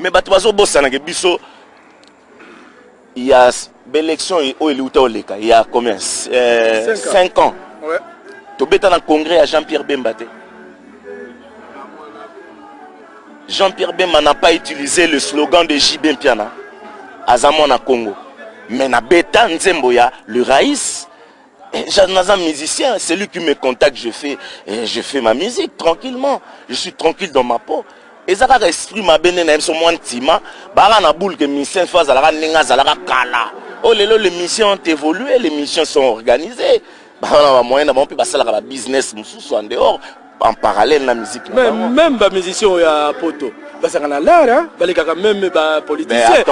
mais batubazo bossa na biso il y a l'élection il y a combien 5 ans. Ouais. Tu es dans le congrès à Jean-Pierre Bemba. Jean-Pierre Bemba n'a pas utilisé le slogan de JB Mpiana à Zamona Congo. Mais na Beta Nzemboya, le Raïs, un musicien, c'est lui qui me contacte, je fais ma musique tranquillement. Je suis tranquille dans ma peau. Et ça a esprit ma bénéne, son moins tima, bara na boule que musicien fasse à la nenga zalara kala. Oh les missions ont évolué, les missions sont organisées. Bah moyen d'avoir pu passer la business en dehors, en parallèle la musique. Même la musicien ya poto. Parce qu'on a l'art, hein, même les politiciens,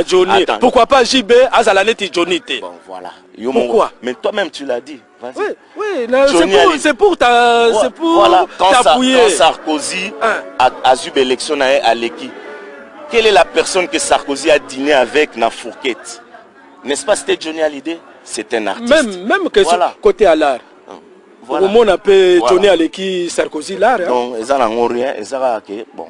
Johnny. Pourquoi pas JB, Azala neti Johnny? Bon, voilà. Pourquoi? Mais toi-même tu l'as dit. Oui, c'est pour voilà. t'appuyer. Quand Sarkozy a eu l'élection à l'Eki, quelle est la personne que Sarkozy a dîné avec na fourquette? N'est-ce pas, c'était Johnny Hallyday? C'est un artiste. Même que voilà. Côté à l'art. Voilà. Au monde appelle Johnny Hallyday Sarkozy l'art. Donc, ils n'ont rien, ils ont que bon.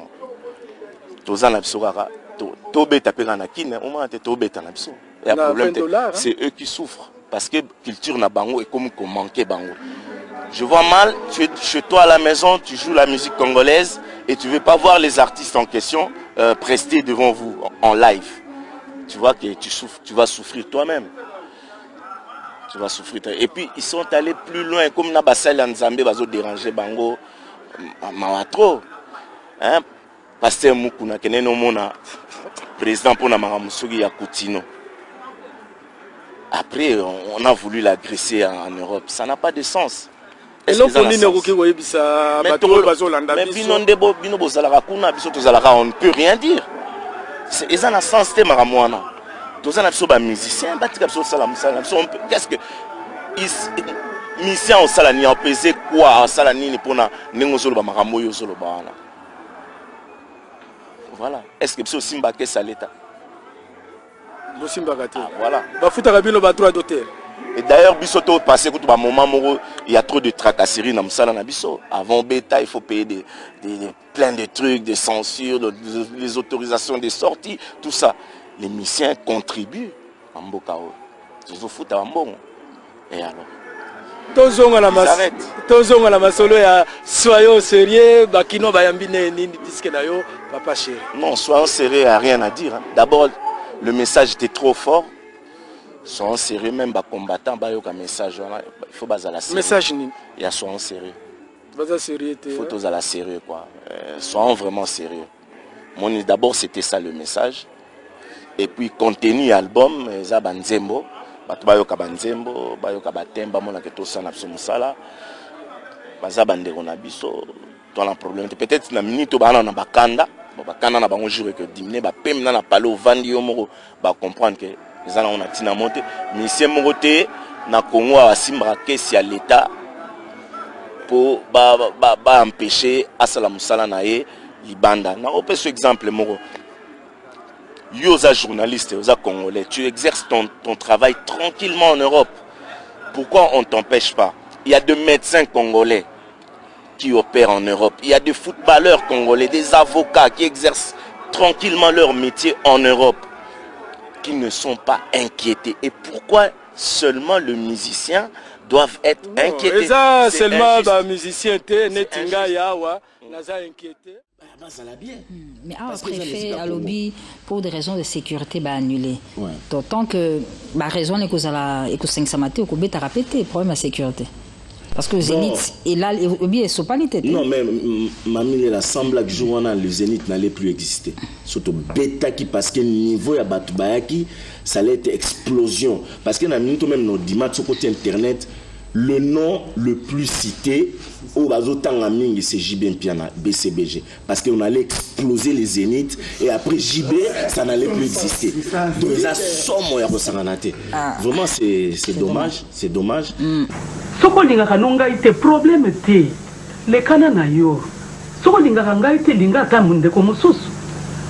C'est eux qui souffrent parce que culture n'a bango et comme qu'on manquait bango. Je vois mal, tu es chez toi à la maison, tu joues la musique congolaise et tu ne veux pas voir les artistes en question prester devant vous en live. Tu vois que tu souffres, tu vas souffrir toi-même. Tu vas souffrir. Et puis ils sont allés plus loin comme Nabasal Nzambe bazo déranger bango trop. Hein? Pasteur Mukuna keneno mona président pour Namaramusugi ya Koutino. Après on a voulu l'agresser en Europe, ça n'a pas de sens. Et donc on ne peut rien dire. C'est un sens de Maramouana. Tous les musiciens, qu'est-ce que musicien au salani a pesé quoi au salani pour na nengozolo Maramoyo solo bana. Voilà. Est-ce que c'est Simba qui est à l'État? Voilà. Et d'ailleurs, Bissoto passé un moment il y a trop de tracasseries dans le Bisso. Avant Beta, il faut payer plein de trucs, des censures, les autorisations de sortie, tout ça. Les musiciens contribuent à Mbokao. Ils ont foutu à Mbon. Et alors? Soyons sérieux, Bakino Bayambine ni disque nayo, papa chéri. Non, soyons sérieux, il n'y a rien à dire. D'abord, le message était trop fort. Soyons sérieux, même les combattants, il y a un message. Il faut baser la sérieux. Message ni. Il y a soyons sérieux. Il faut tous à la sérieux, quoi. Soyons vraiment sérieux. D'abord, c'était ça le message. Et puis, contenu album, ça Banzembo. Bayoka Banzembo, Bayoka Batemba, mon aketo sana musala. Baza bande on a biso. Toi un problème. Peut-être na minute bana na bakanda, bakanda na bango jure que dimné ba pem na palo vandi yo moko ba comprendre que les ana on a tina monter. Monsieur Moroté na Congo a simbra kesi à l'état pour ba empêcher asala musala na ye libanda. Na opé ce exemple moko. Yosa journaliste, Yosa congolais, tu exerces ton travail tranquillement en Europe. Pourquoi on ne t'empêche pas? Il y a des médecins congolais qui opèrent en Europe. Il y a des footballeurs congolais, des avocats qui exercent tranquillement leur métier en Europe, qui ne sont pas inquiétés. Et pourquoi seulement le musicien doivent être inquiétés? Ça seulement les musiciens netinga yawa naza inquiété. Mais un préfet à lobby pour des raisons de sécurité annulé. D'autant que la raison est que ça et que 500 maté au Kobe t'a répété problème de sécurité. Parce que le Zénith et là lobby est sopalité. Non mais mamie la semble que jour le Zénith n'allait plus exister. Surtout bêta qui parce que niveau ya Batubayaki ça allait être explosion parce que na minute même nos dimanche sur côté internet le nom le plus cité au Bazotanga Mingi, c'est JB Mpiana, BCBG. Parce qu'on allait exploser les zéniths et après JB, ça n'allait plus exister. Donc, ça somme vraiment, c'est dommage. C'est dommage. Ce qu'on dit, c'est problème. Les canana yo. Ce qu'on dit, c'est linga tamunde comme sous.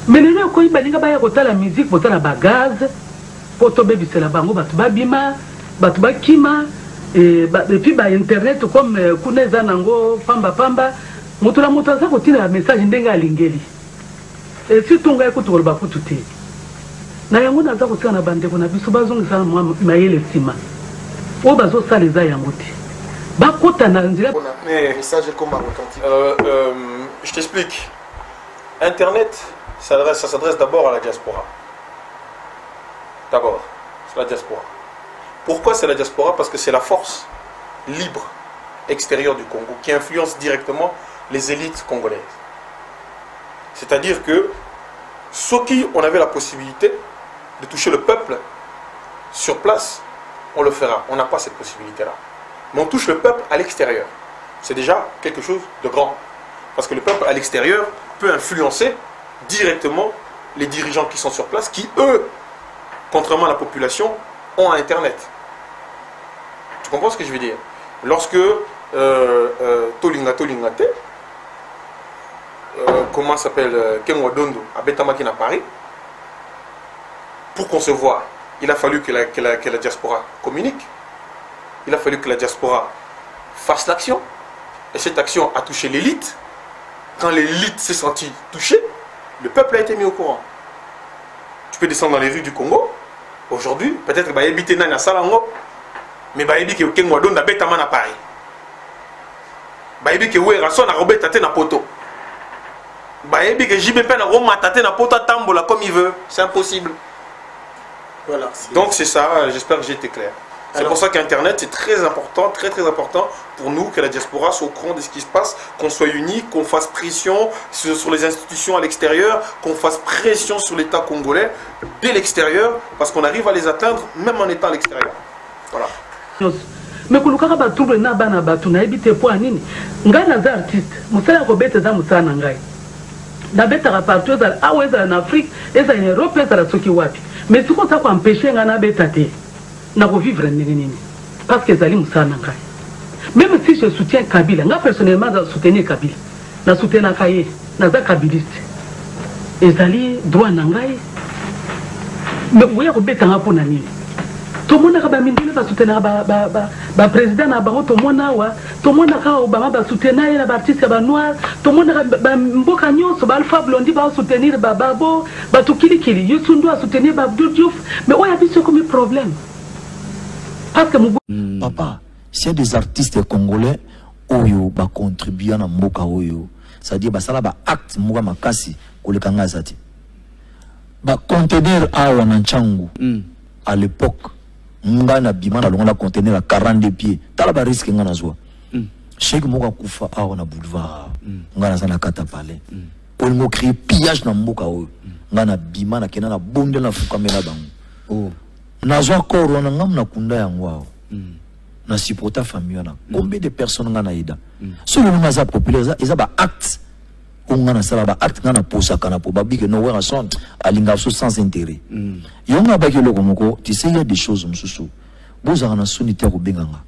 Mais les gens qui ont la musique, pour la bagage, pour tomber sur la bango, batubabima, batubakima. Et puis internet comme kuneza nango pamba mutula mutaza kotila message ndenga lingeli Et si tu as écouté le bakou tout est. Na yango na zako sana bande ko na biso bazongisa mayele sima. O bazo saleza yango te. Bakota na nzira. Mais message comme je t'explique. Internet, ça s'adresse d'abord à la diaspora. D'abord, c'est la diaspora. Pourquoi c'est la diaspora? Parce que c'est la force libre extérieure du Congo qui influence directement les élites congolaises. C'est-à-dire que ceux qui on avait la possibilité de toucher le peuple sur place, on le fera. On n'a pas cette possibilité-là. Mais on touche le peuple à l'extérieur. C'est déjà quelque chose de grand. Parce que le peuple à l'extérieur peut influencer directement les dirigeants qui sont sur place, qui eux, contrairement à la population, ont Internet. Tu comprends ce que je veux dire? Lorsque Tolingate, comment s'appelle Kenwa Dondo, à Betamakina Paris, pour qu'on se voie, il a fallu que la diaspora communique, il a fallu que la diaspora fasse l'action, et cette action a touché l'élite. Quand l'élite s'est sentie touchée, le peuple a été mis au courant. Tu peux descendre dans les rues du Congo, aujourd'hui, peut-être que Bayebi Nana Salango, mais Bayebi que Kenwa Dondo a Betamana Paris. Bayebi que Werason a Robert Tate na poto. Bayebi que JBP na Roma Tate na poto Tambola comme il veut, c'est impossible. Voilà. Donc c'est ça, j'espère que j'ai été clair. C'est pour ça qu'Internet c'est très important, très important pour nous, que la diaspora soit au courant de ce qui se passe, qu'on soit unis, qu'on fasse pression sur les institutions à l'extérieur, qu'on fasse pression sur l'État congolais dès l'extérieur, parce qu'on arrive à les atteindre même en étant à l'extérieur. Voilà. Mais quand on a trouvé na bana batu na ebite po anini ngana za artiste musala ko bete za musana ngai na beta ka partout za aweza en Afrique eza en Europe eza soki wapi mais siko ça ko empêcher ngana beta te na ko vivre nini parce que zali musana ngai même si je soutiens Kabila nga personnellement je soutenir Kabila na soutenir kaye na za kabiliste ezali droit na ngai mais oya ko beta nga po na nini tout le monde a mindile va soutenir ba président na bango tout le monde wa tout le monde a Obama va soutenir la artiste ba noir tout le monde a mboka nyonso ba Alpha Blondy va soutenir ba Babo ba Tukilikili Yusundu a soutenir ba Abdou Diouf mais on a vu ce comme problème parce que papa c'est des artistes congolais oyo ba contribuer na mboka oyo c'est-à-dire ba sala ba acte mboka makasi kolekanga zati ba conteneur awa na Nchangu à l'époque ngana bima na longa conteneur à 42 pieds tala ba risque ngana zwa chèque moka kufa awa na boulevard ngana sana kata palais pour mo créer pillage na mboka oyo ngana bima na kena na bonde na fukamela bango na zwa koro na ngam na kunda yango na supporter famille na combien de personnes ngana ida solo nga za populaire za ba acte ngana sala ba acte ngana posa kana po babi que no wera sont alinga so sans intérêt yonga ba ke loko moko tu sais il y a des choses msusu boza na sunité ko benganga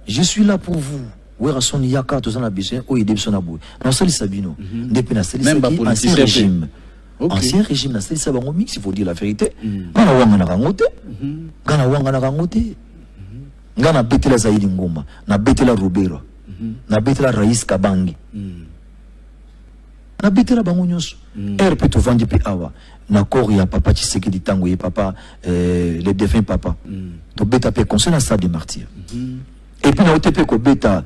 je suis là pour vous wera son yaka to zana besoin o ide na boy na sali sabino depuis na sali ancien régime ancien régime na sali sabango mix il faut dire la vérité ngana wanga na kangote ngana wanga na kangote ngana betela zaidi ngoma na betela Robero na betela Rais Kabangi na betela bango nyonso RP to vandi pe awa na corps ya papa Tshisekedi tango ye papa le défunt papa to beta pe conseil na stade des martyrs et puis na OTP ko beta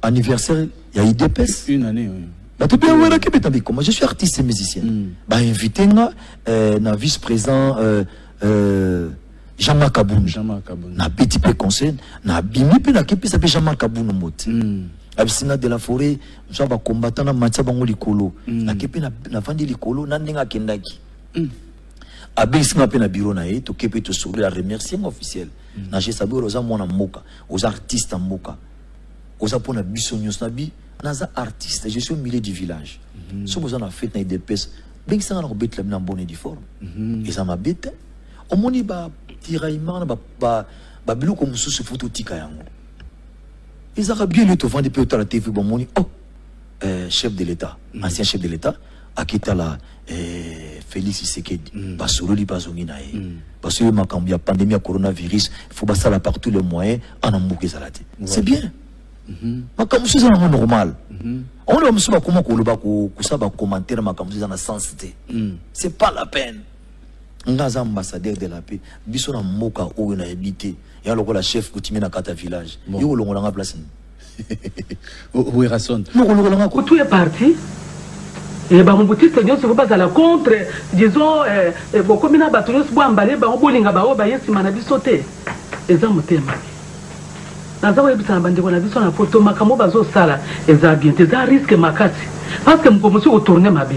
anniversaire ya IDPS une année bah tu peux voir que beta comment je suis artiste et musicien bah invité nga na vice-président Jean-Marc Kaboun na petit peu conseil na bimi pe na kepi sa pe Jean-Marc Kaboun mot absina de la forêt so ba combattant na matcha bango likolo na kepi na vandi likolo na ndinga kendaki abisina pe na bureau na ye to kepi to sourire à remercier officiel na je sabi oza mwana mboka aux artistes mboka oza pona biso nyos na bi naza artiste je suis au milieu du village so boza na fête na IDPS ben ça na robet la na bonne forme et ça m'a bête au moni ba tiraillement ba biloko mususu photo tika yango ils ont bien lu to vendre pe la TV bon moni chef de l'état ancien chef de l'état akita la Félix Tshisekedi basolo li bazongi na ye parce que makambo ya pandémie ya coronavirus il faut basala par tous les moyens en ambuke zalati c'est bien Makamusu c'est normal. On ne sait pas comment commentaire makamusu dans la sensité. C'est pas la peine. On a un ambassadeur de la paix. Biso na moka ou na habité. Et alors la chef coutumier na kata village. Yo lo ngolanga place. Où est Rasson? Tout est parti. Et bah mon petit seigneur se pas à la contre, disons beaucoup mina batunos bo ambalé ba obolinga ba oba yesi manabi sauter. Eza motema. Naza wa ebisa bande ko na biso na photo makamo bazo sala eza bien te za risque makati. Parce que mko musu tourner mabe.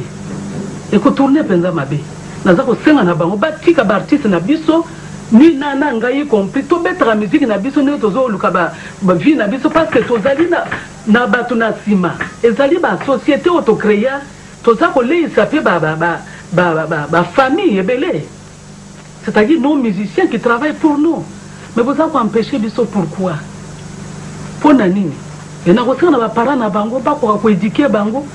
Et ko tourner penza mabe. Naza ko senga na bango batika ba artiste na biso ni nana ngai compris to betra la musique na biso ne tozo luka ba vie na biso parce que tozali na batu na sima. Ezali ba société auto créer toza ko le isape ba famille ebele. C'est-à-dire nos musiciens qui travaillent pour nous. Mais vous avez empêché biso pourquoi? Pour nani? Et na kosana ba parents na bango ba ko éduquer bango.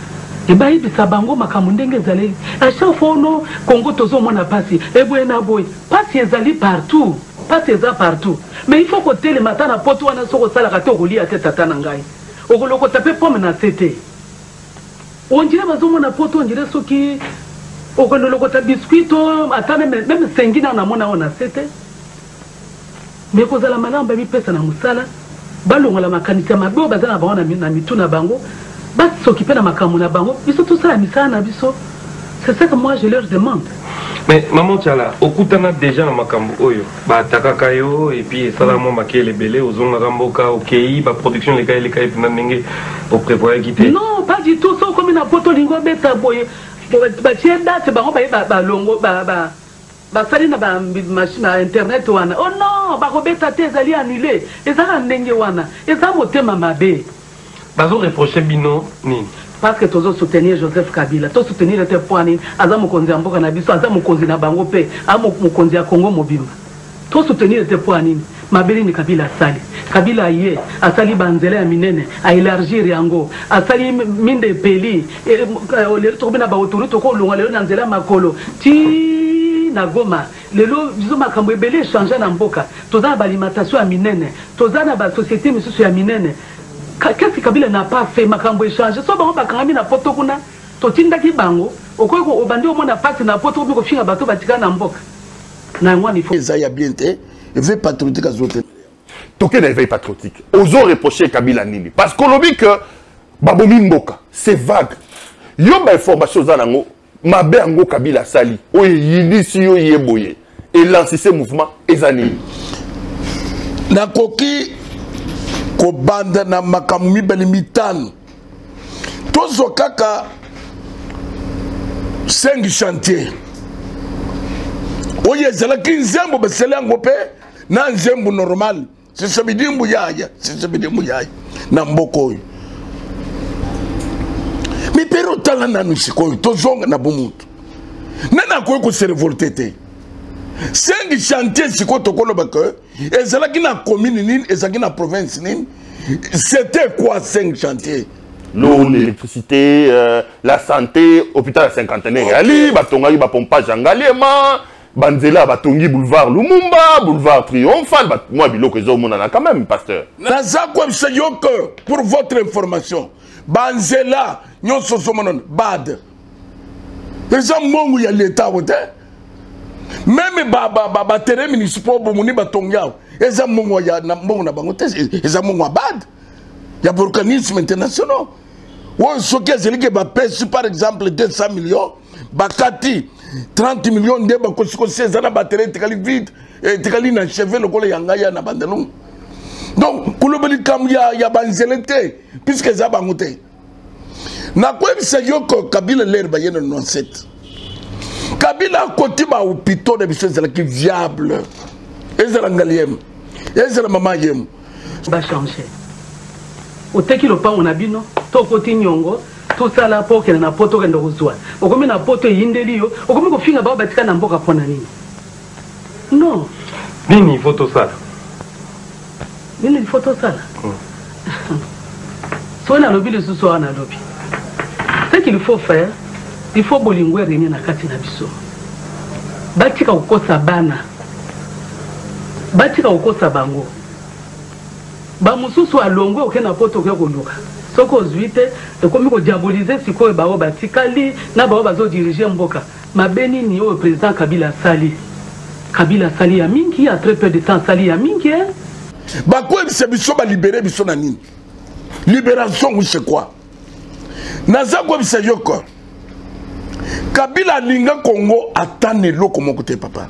Et ba ibisa bango makamundenge zali. À chaque fois no Congo tozo mona pasi. E boyena boy. Pasi ezali partout. Pasi ezali partout. Mais il faut que tele matin na poto wana soko sala ka to roli ate tata na ngai. Okoloko taper pomme na cité. On dirait bazo mona poto on dirait soki okoloko ta biscuit ata même sengina na mona ona cité. Mais kozala malamba mi pesa na musala. Balongo la makanisa mabo bazana ba na mituna bango. Bas s'occuper de ma camona bango, ils sont tous ça à misana biso. C'est ça que moi je leur demande. Mais maman Tchala, au Koutana déjà dans ma cambo oyo, bah takakayo et puis ça là moi maquer les belés aux zones ramboka au Kei, bah production les kai pinanenge au prévoir quitter. Non, pas du tout. Ça comme une poto lingo beta boye. Bah tiens date bango bah longo bah sali na ba machine internet wana. Oh non, bah beta te zali annulé. Et ça ndenge wana. Et ça motema mabe. Bazo reprocher bino ni parce que tozo soutenir Joseph Kabila, to soutenir te poani azamu konzi amboka na biso azamu konzi na bango pe amu konzi ya Congo mobimba. To soutenir te poani mabeli ni Kabila sali. Kabila ye asali banzela ya minene a élargir yango asali minde peli le tobina ba autour to ko longa le na nzela makolo ti na Goma lelo biso makambo ebele changer na mboka toza ba alimentation ya minene toza na ba société misusu ya minene. Qu'est-ce que Kabila n'a pas fait makambo échange so bango bakangami na poto kuna to tindaki bango okoyiko obandi omona pasi na poto biko finga bato batika na mboka na ngwani fo ezaya bien te éveil patriotique azote toke na éveil patriotique ozo reprocher Kabila nini parce que lobi que babomi mboka c'est vague yo ba information za nango mabe ngo Kabila sali o yinisi yo yeboye et lancer ce mouvement ezani na koki ko banda na makamu mibali mitano tozo kaka 5 chantier oye zala kinzembo beselango pe na nzembo normal sisabidimbu yaya na mboko oyo mi pero tala na nusiko tozonga na bumutu nana ko se révolter te 5 chantiers siko tokolo baka ezala kina commune nini ezala kina province nini c'était quoi 5 chantiers l'eau l'électricité la santé hôpital à cinquantenaire ali batonga ba pompage ngaliema banzela batongi boulevard Lumumba boulevard Triomphal moi biloko ezo mona quand même pasteur naza kwa msayoko pour votre information banzela nyonso somonon bad eza mongu ya l'état wote même ba terrain municipal bomoni batongyao eza mongo ya na mongo na bango te eza mongo bad ya organisme international wo soki ezeli ba pèse par exemple 200 millions bakati 30 millions de ba kosiko eza na ba terrain tikali vide tikali na chevet lokolo ya ngaya na bandelung donc kulobeli kam ya banzelete puisque eza bango te na kwebisa yoko Kabila l'herbe yena 97 Kabila côté ba hôpital de biso qui viable ezala ngaliem ezala mama yem ba changer o teki lo pa on abino to côté nyongo to sala po ke na poto ke ndozwa okomi na poto yindeli yo okomi ko finga ba batika na mboka pona nini non nini photo sala nini photo sala so na lobi le soso na lobi ce qu'il faut faire il faut bolingwe reni na kati na biso batika ukosa bana batika ukosa bango ba mususu alongwe okena poto ke koluka soko zuite ekomi ko diaboliser sikoyo bao batikali na bao bazo diriger mboka mabeni ni o président Kabila sali ya mingi a très peu de temps sali ya mingi ba ko ebise biso ba libérer biso na nini libération oui c'est quoi naza ko ebise yoko Kabila linga Congo atane loko moko te papa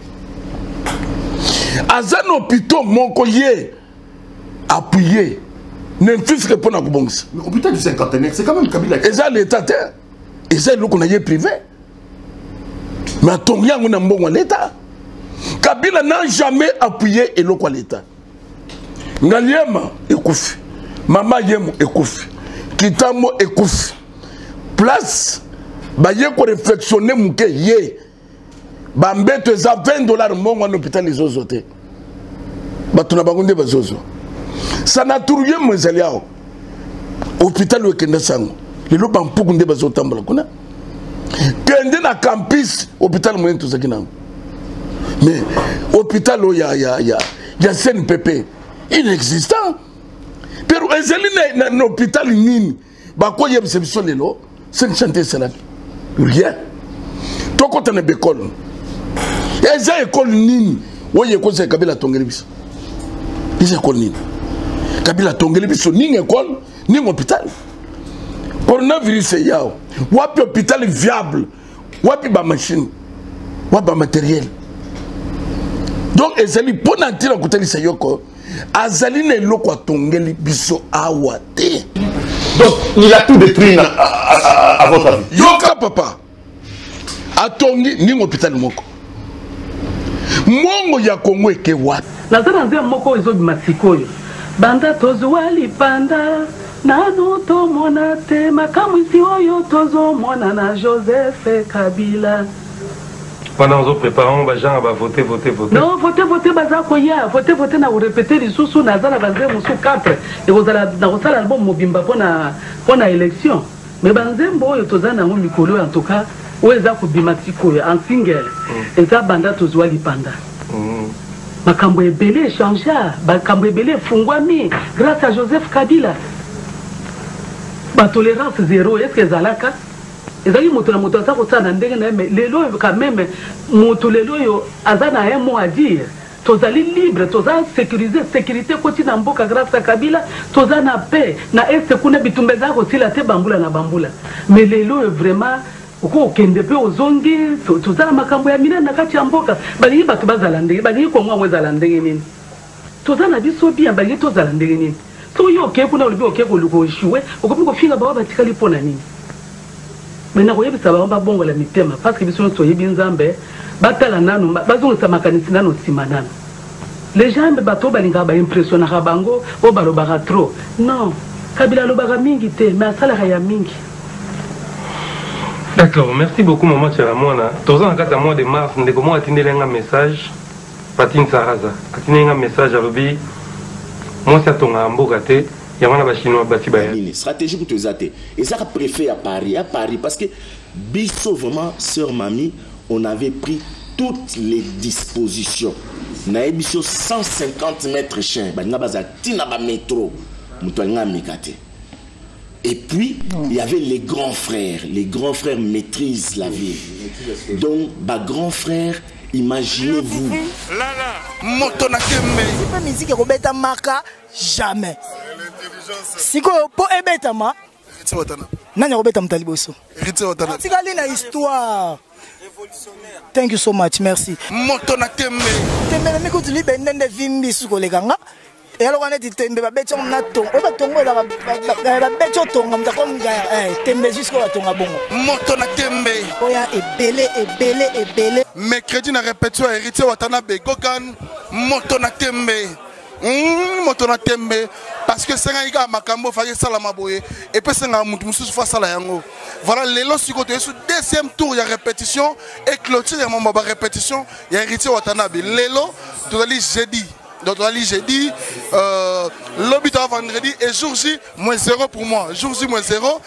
azan hôpital moko ye appuyé ne fils que pour na kubongisa hôpital du cinquantenaire c'est quand même Kabila et ça l'état et ça loko na ye privé mais atongi yango na mbongo l'état Kabila n'a jamais appuyé eloko l'état ngaliema ekufi mama yemo ekufi kitamo ekufi place ba ye ko réflexionner muke ye ba mbeto za $20 mongo en hôpital les ozote ba tuna bangunde bazozo sana turuye mwezali yao hôpital wekenda sango lelo ba mpuku nde bazotambola kuna kende na campus hôpital moyen tout ça kinango mais hôpital ya CNPP inexistant pero ezali na hôpital nini ba ko yebse biso lelo c'est chanter cela rien toko tane bekol eza école nini oye ko se Kabila tongeli biso eza école nini Kabila tongeli biso nini école ni hôpital coronavirus yao wapi hôpital viable wapi ba machine wapi ba matériel donc ezali pona ntira kutelisa yoko azali ne loko tongeli biso awate. Donc il a tout détruit à votre avis. Yoka papa atongi ni hôpital moko mongo ya Kongo eke wapi nazana nzia moko ezo bimasikoyo banda tozwali panda nanu to monate makamwisi oyo tozo mona na Joseph Kabila. Pendant nous préparons, les gens vont voter. Non, voter, baza koya, voter, na répéter les sous na zala bazé musu 4 et vous allez dans ça l'album mobimba pour na élection. Mais banzembo yo tozana ngo mikolo en tout cas, oueza ko bimatiko en single. Et ça banda tozwa lipanda. Makambo ebele changer, makambo ebele fungwami grâce à Joseph Kabila. Ba tolérance zéro, est-ce que zalaka ezali moto na moto azako sana ndenge na mais lelo quand même moto lelo yo azana un mot à dire tozali libre toza sécuriser sécurité koti na mboka grâce à Kabila toza na paix na est kuna bitumbe zako sila te bambula na bambula mais lelo vraiment uko kende pe ozongi toza na makambo ya mina na kati ya mboka bali bato bazala ndenge bali ko mwa mweza ndenge nini toza na biso bien bali tozala ndenge nini so yo ke kuna olibi oke ko luko shuwe okopi ko finga ba batikali pona nini. Mais nous avons savoir pas bon la mitema parce que ils sont soyez bien zambé batala nanu bazon sa makanisi nanu simanana les gens be bato balinga ba impressionner bango o balobara trop non Kabila lobara mingi te mais asala ya mingi. D'accord, merci beaucoup maman Tchalamona. Toza ngata mois de mars ndeko mo atindela un message Patine Saraza atindela un message à lobi moi ça tonga mboka te. Une stratégie pour te zater. Et ça a préféré à Paris, parce que Bisso, vraiment, sœur Mamie, on avait pris toutes les dispositions. On avait 150 mètres chien, métro, et puis, il y avait les grands frères. Les grands frères maîtrisent la ville. Donc, grand frère, imaginez-vous. C'est pas musique Roberta Maka, jamais. Si vous avez ebetama, nani Roberta Mtaliboso. Tigali na histoire. Thank you so much, merci. Motona tembe. Tembe na miko tuli bendende vimbi suko leganga. Et alors on est tembe ba beto na tongo. O ba tongo la ba beto tongo mtako mga tembe jusqu'au la tonga bongo. Motona tembe. Oya ebele. Mercredi na répétition héritier watana be gogan motona tembe. Motona tembe parce que c'est un gars makambo fallait salama boye et puis c'est un musu face à la yango. Voilà les lots sur deuxième tour il y a répétition et clôture il y a moment répétition il y a héritier watana be lelo totali jeudi. Donc jeudi lobby vendredi et jour J -0 pour moi. Jour J -0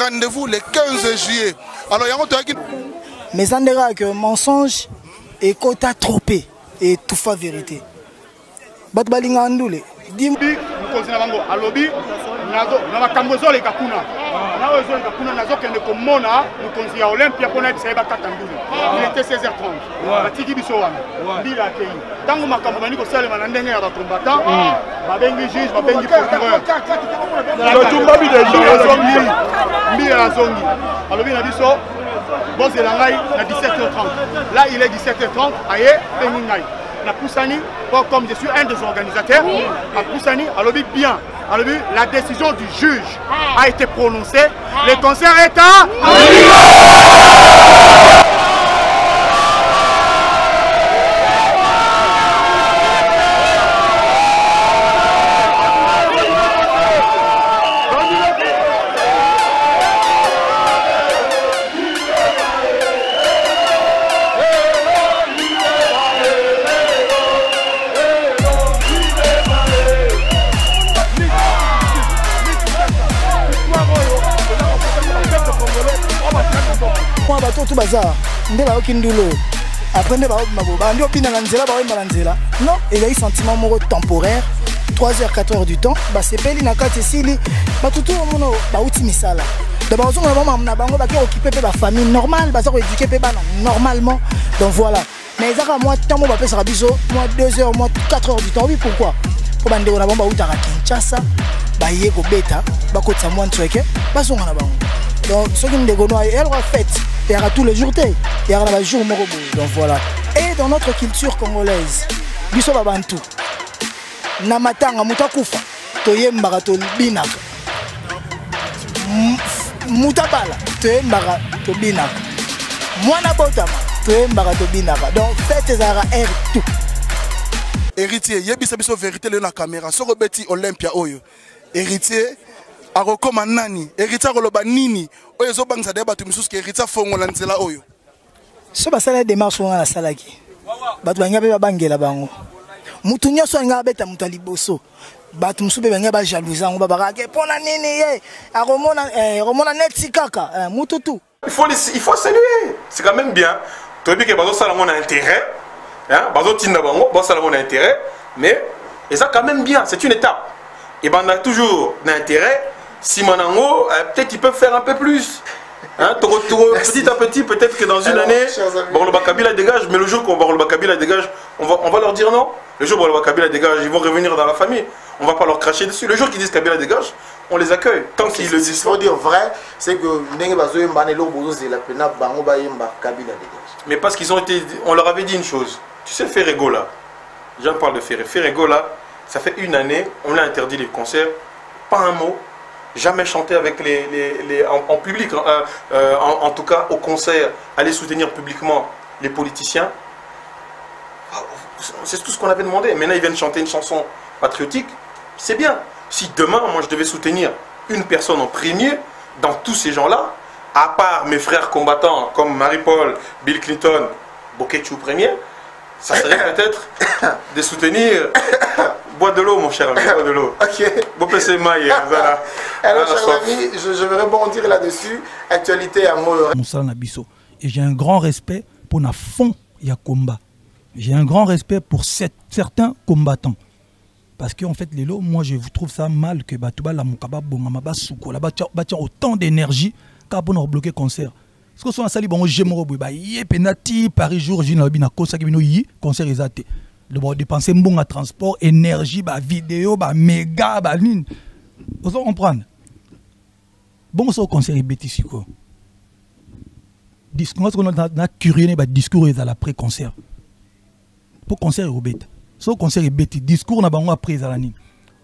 rendez-vous le 15 juillet. Alors il y a qui mais en dira que mensonge et quota trompé et tout fa vérité. Bat balinga andule. mokonzi na bango alobi na makambo ezoleka kuna na oyo ezoleka kuna nazokende komona mokonzi ya Olympia mpona yebisa ye bakata ndulu il était 16h30 batiki biso wana mbila akei ntango makambo bandi kosalema na ndenge ya bakombatant babengi juge babengi procureur mbila azongi alobi na biso bozela ngai na 17h30 là il est 17h30 aye bengi ngai na Poussani, comme je suis un des organisateurs, à Poussani, alobi bien, alobi la décision du juge a été prononcée, le concert est à tout bazar nde ba okindulo après nde ba maboba ndio pina na nzela ba oyemba na nzela non il y a eu sentiment moko temporaire 3h 4h du temps ba sepeli na kati sili ba tutu mono ba uti misala d'abord on a maman na bango ba ki occuper pe ba famille normale ba ça ko éduquer pe bana normalement donc voilà mais ça moi tant mo ba pesa biso moi 2h moi 4h du temps oui pourquoi pour bande on a bomba uta ka Kinshasa ba yé ko beta ba ko tsa moi ntweke ba songa na bango donc ce qui me dégonoie elle aura fête il y aura tous les jours il y aura le jour morobo donc voilà et dans notre culture congolaise biso babantu na matanga mutakufa toyembaka to binaka mutabala toyembaka to binaka mwana botama toyembaka to binaka donc fête ezara air tout héritier yebisa biso vérité le na caméra soko beti Olympia oyo héritier akokoma nani héritier akoloba nini oyo ezobangisa de bato misusu ke héritier fongola nzela oyo so basala démarche wana salaki bato banga pe babangela bango mutu nyonso anga beta mutu liboso bato musu pe banga ba jalouser ngo babaka ke pona nini ye akomona neti kaka mutu tout il faut saluer c'est quand même bien tobi ke bazo sala mon intérêt hein bazo tinda bango bazo sala mon intérêt mais et ça quand même bien c'est une étape et ben on a toujours d'intérêt. Si Manango, peut-être ils peuvent faire un peu plus. Hein, petit à petit, peut-être que dans une année, Barloba Kabila dégage, mais le jour qu'on Barloba Kabila dégage, on va leur dire non. Le jour où Barloba Kabila dégage, ils vont revenir dans la famille. On ne va pas leur cracher dessus. Le jour qu'ils disent Kabila dégage, on les accueille. Tant qu'ils le disent. Il faut dire vrai, c'est que mais parce qu'ils ont été. On leur avait dit une chose. Tu sais, Ferrego là, j'en parle de Ferrego. Ferrego là, ça fait une année, on a interdit les concerts, pas un mot. Jamais chanter avec en public, en tout cas au concert, aller soutenir publiquement les politiciens. C'est tout ce qu'on avait demandé. Maintenant, ils viennent chanter une chanson patriotique. C'est bien. Si demain, moi, je devais soutenir une personne en premier, dans tous ces gens-là, à part mes frères combattants comme Marie-Paul, Bill Clinton, Boketchou premier, ça serait peut-être de soutenir... Bois de l'eau, mon cher ami, bois de l'eau. Ok. Bon, c'est maille. Voilà. Alors, cher ami, je vais rebondir là-dessus. Actualité à moi. Et j'ai un grand respect pour la fond ya combat. J'ai un grand respect pour certains combattants. Parce qu'en fait, les lots, moi, je trouve ça mal que Batouba, la Moukaba, Bongamaba, Souko, là-bas, autant d'énergie qu'à pour bloquer concert. Parce que si on a dit que penati Paris jour, j'ai un concert exaté. De dépenser bon à transport, énergie, vidéo, méga, ligne. Vous comprenez? Bon, ça au concert est bêtise. Discours, on a curieux, discours est à l'après-concert. Pour concert est bête. Ce concert est bêtise. Discours n'a pas après à la ligne.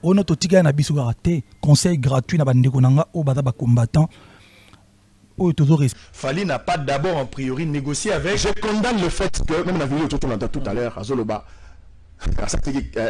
On a tout tigé na bisu raté. Concert gratuit na bande konanga au bada combattant. Fali n'a pas d'abord en priori négocié avec. Je condamne le fait que même la vidéo autour tout à l'heure à Zoloba.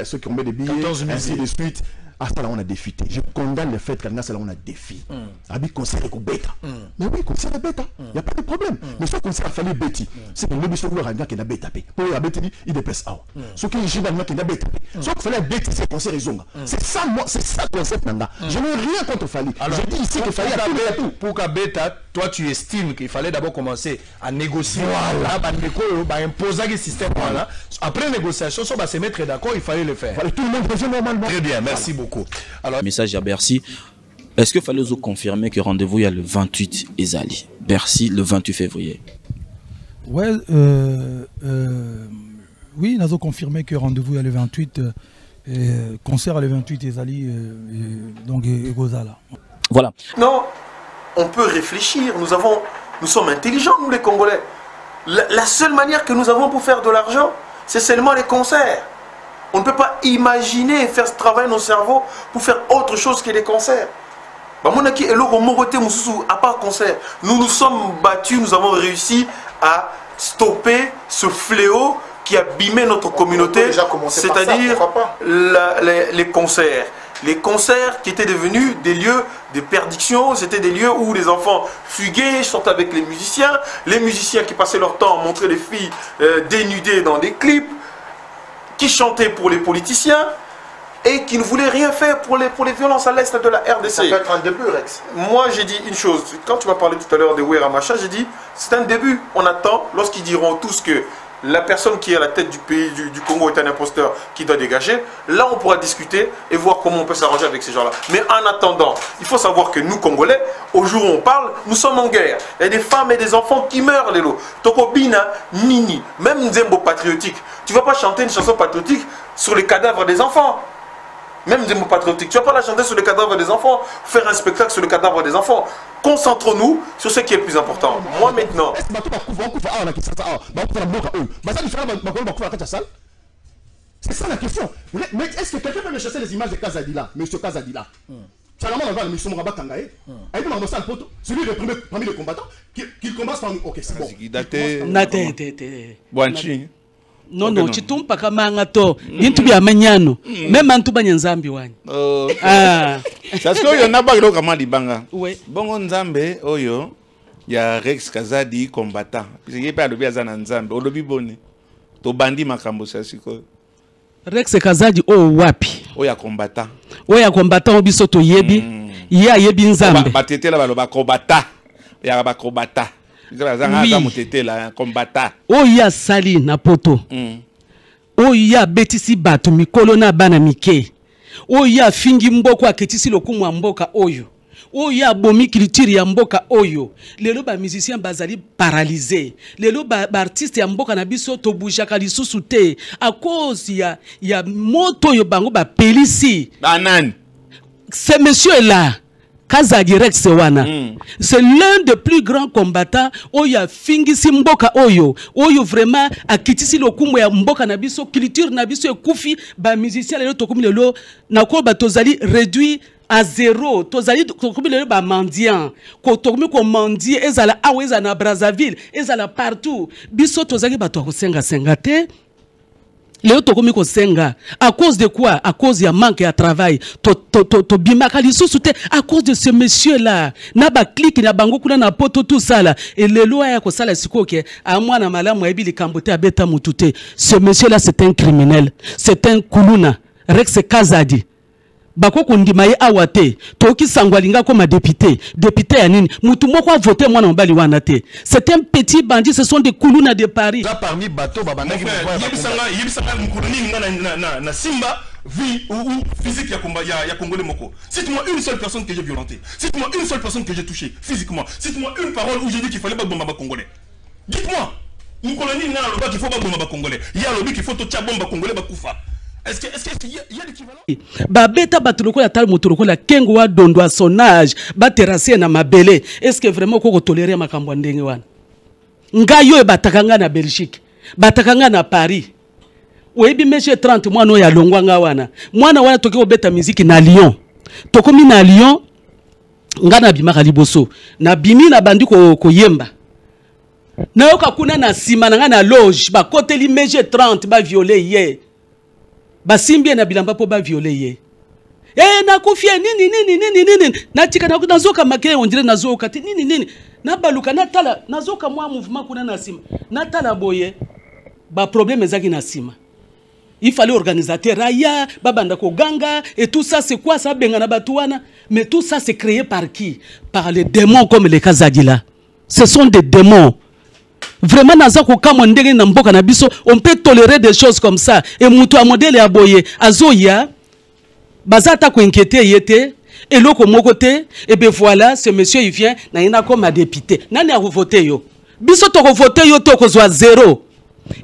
Ceux qui ont mis des billets, ainsi de suite. Ah, ça là, on a défité. Je condamne le fait qu'à ça là, on a défi. Abi concert est bêta. Mais oui, concert est bêta. Il n'y a pas de problème. Mais ce concert a fallu bêti. C'est que le monsieur voulait rien qu'il a bêta. Pour la bêta, il déplace à. Ce qui est généralement qu'il a bêta. Sauf qu'il fallait bêtiser ces conseils raison. C'est ça le concept nanga. Je n'ai rien contre Fali. Je dis ici qu'il fallait tout. Pour Kabeta, toi tu estimes qu'il fallait d'abord commencer à négocier. Voilà, imposer le système. Voilà. Après négociation, on va se mettre d'accord, il fallait le faire. Voilà, tout le monde faisait normalement. Très bien, merci beaucoup. Alors, message à Bercy. Est-ce que fallait vous confirmer que rendez-vous il y a le 28 Ezali, Bercy le 28 février? Ouais, oui, nous avons confirmé que rendez-vous il y a le 28, concert à le 28 Ezali, donc Gozala. Voilà. Non, on peut réfléchir. Nous sommes intelligents, nous les Congolais. La seule manière que nous avons pour faire de l'argent, c'est seulement les concerts. On ne peut pas imaginer faire travailler nos cerveaux pour faire autre chose que les concerts. À part concert, nous nous sommes battus, nous avons réussi à stopper ce fléau qui abîmait notre communauté, c'est-à-dire les concerts. Les concerts qui étaient devenus des lieux de perdition, c'était des lieux où les enfants fuguaient, chantaient avec les musiciens qui passaient leur temps à montrer les filles dénudées dans des clips, qui chantaient pour les politiciens et qui ne voulaient rien faire pour les violences à l'est de la RDC. Ça peut être un début, Rex. Moi, j'ai dit une chose. Quand tu m'as parlé tout à l'heure de Wera Macha, j'ai dit c'est un début. On attend, lorsqu'ils diront tous que la personne qui est à la tête du pays, du Congo, est un imposteur qui doit dégager, là, on pourra discuter et voir comment on peut s'arranger avec ces gens-là. Mais en attendant, il faut savoir que nous, Congolais, au jour où on parle, nous sommes en guerre. Il y a des femmes et des enfants qui meurent, les lots. Tokobina, Nini, même Nzembo patriotique. Tu ne vas pas chanter une chanson patriotique sur les cadavres des enfants. Même des mots patriotiques. Tu ne vas pas la chanter sur le cadavre des enfants, faire un spectacle sur le cadavre des enfants. Concentrons-nous sur ce qui est le plus important. Moi maintenant. C'est ça la question. Mais est-ce que quelqu'un peut me chasser les images de Kazadila, monsieur Kazadila? Celui parmi les combattants, qu'il combat parmi. Ok, c'est bon. Non, non, tu tombes pas comme un ato. Bintu bia manyano. Même antu banyanzambi wani. Ah. Ça se trouve, il y en a pas de comment di banga. Oui. Bon, Nzambe, oyo, il y a Rex Kazadi combattant. Parce qu'il y a pas de bien à Nzambe. O lobi boni. To bandi makambo ça siko. Rex Kazadi o wapi. Oya combattant. Oya combattant obiso to yebi. Ya yebi Nzambe. Batete la baloba combattant. Ya ba combattant. Oya sali na poto. Oya betisi bato mikolo na bana mike. Oya fingi mboko aketisi lokumu mboka oyo. Oya bomi culture ya mboka oyo. Lelo ba musicien bazali paralysé. Lelo ba artiste ya mboka na biso to bujaka lisusu te à cause ya moto yo bango ba pelisi. Banane. Ce monsieur là Kazadi Rex Sewana. C'est l'un des plus grands combattants. Oya fingisi mboka oyo. Oyo vraiment akitisi lokumu ya mboka na biso culture na biso ekufi ba musicien lelo tokumi lelo na ko ba tozali réduit à zéro. Tozali tokumi lelo ba mendiant. Ko tokumi ko mendier ezala awe ezala na Brazzaville, ezala partout. Biso tozali ba to ko senga te. Léo Tokomi Kosenga, à cause de quoi? À cause de manque de travail. To bimakali sous-souté, à cause de ce monsieur-là. Naba clique, na bango kuna na poto tout ça là. Et le loi ya kosala sikoke, à moi na malamu ebi li kambote abeta mutute. Ce monsieur-là c'est un criminel. C'est un kuluna. Rex Kazadi. Bako kundimaye awate. Toki sangwalinga comme député. Député ya nini? Mutu moko a voté moi na mbali wana te. C'est un petit bandit, ce sont des kuluna de Paris. Là parmi bateau babandaki yebisanga mukuluni na Simba vie ou physique ya Congolais moko. Cite-moi une seule personne que j'ai violentée. Cite-moi une seule personne que j'ai touchée physiquement. Cite-moi une parole où j'ai dit qu'il fallait pas bomba Congolais. Dites-moi. Mukoloni na loba qu'il faut pas bomba Congolais. Il y a lobi qu'il faut to tia bomba Congolais bakufa. Est-ce qu'il y a l'équivalent? Babeta batuloko ya tal motuloko la kengo wa dondo à son âge, ba terrasser na mabele. Est-ce que vraiment ko tolérer makambo ndenge wana? Ngayo e batakanga na Belgique, batakanga na Paris. Oyebi meshe 30 mwana oya longwa nga wana. Mwana wana toki obeta musique na Lyon. Tokomi na Lyon, ngana bimaka liboso. Na bimi na bandi ko yemba. Na yoka kuna na sima na nga na loge, ba koteli meshe 30 ba violer ye. Basimbi na bilamba po ba violer ye. Na kufia nini na tika na nazoka makele on dirait nazoka nini na baluka na tala nazoka mwa mouvement kuna na sima na tala boye ba problème ezaki na sima il fallait organisateur Raya, Babanda Koganga, et tout ça, c'est quoi ça, Bengana Batouana? Mais tout ça, c'est créé par qui? Par les démons comme les Kazadila. Ce sont des démons. Vraiment, on peut tolérer des choses comme ça. Et Moutou a modèle à Boye, Azoya, Bazata ko inquiété, yete, et l'autre côté, et bien voilà, ce monsieur, il vient, il a comme un député. Nani a voté yo. Biso to voté yo to ko soit zéro.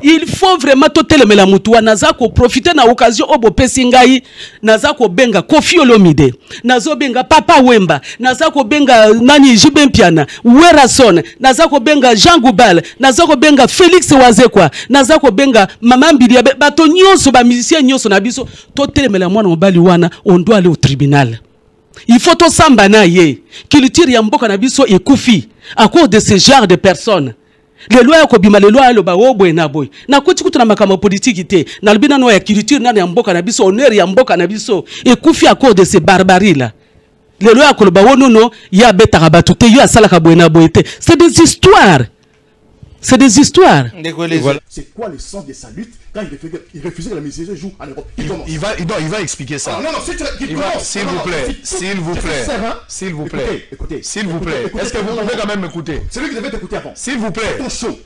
Il faut vraiment toter le melamutua nazako profiter na occasion obo pesingai nazako benga Kofi Olomide nazo benga Papa Wemba nazako benga nani Jibe Mpiana Werason nazako benga Jean Goubal nazako benga Félix Wazekwa nazako benga Mama Mbilia bato nyonso ba musicien nyonso na biso toter le melamuana mobali wana on doit aller au tribunal. Il faut to samba na ye culture ya mboka na biso ekufi à cause de ce genre de personnes. Les lois kobima les lois lo ba obwe na boy na kuti kutu na makama politique te na lubina no ya culture na ya mboka na biso honneur ya mboka na biso ekufi à cause de ces barbaries là. Les lois ko ba wonono ya beta batu te yo asala ka boy na boy te. C'est des histoires. C'est des histoires. C'est quoi le sens de sa lutte quand il refusait que la musique joue en Europe? Il va expliquer ça. Non, s'il vous plaît, s'il vous plaît, s'il vous plaît, écoutez, s'il vous plaît. Est-ce que vous pouvez quand même m'écouter? C'est lui qui devait t'écouter avant. S'il vous plaît. Ton show.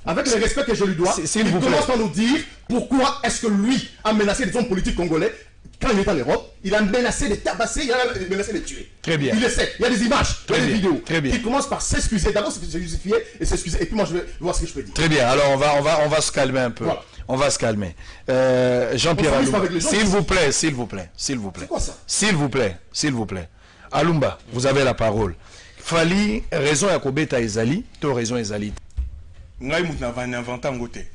Avec le respect que je lui dois, il commence par nous dire pourquoi est-ce que lui a menacé les hommes politiques congolais. Quand il est en Europe, il a menacé de tabasser, il a menacé de tuer. Très bien. Il le sait. Il y a des images, il y a des vidéos. Très bien. Il commence par s'excuser. D'abord, c'est justifier et s'excuser. Et puis moi, je vais voir ce que je peux dire. Très bien. Alors, on va se calmer un peu. Voilà. On va se calmer. Jean-Pierre Alumba, s'il vous plaît, s'il vous plaît, s'il vous plaît. C'est quoi ça? S'il vous plaît, s'il vous plaît. Alumba, vous avez la parole. Fali, raison à Kobeta Ezali, to raison Ezali.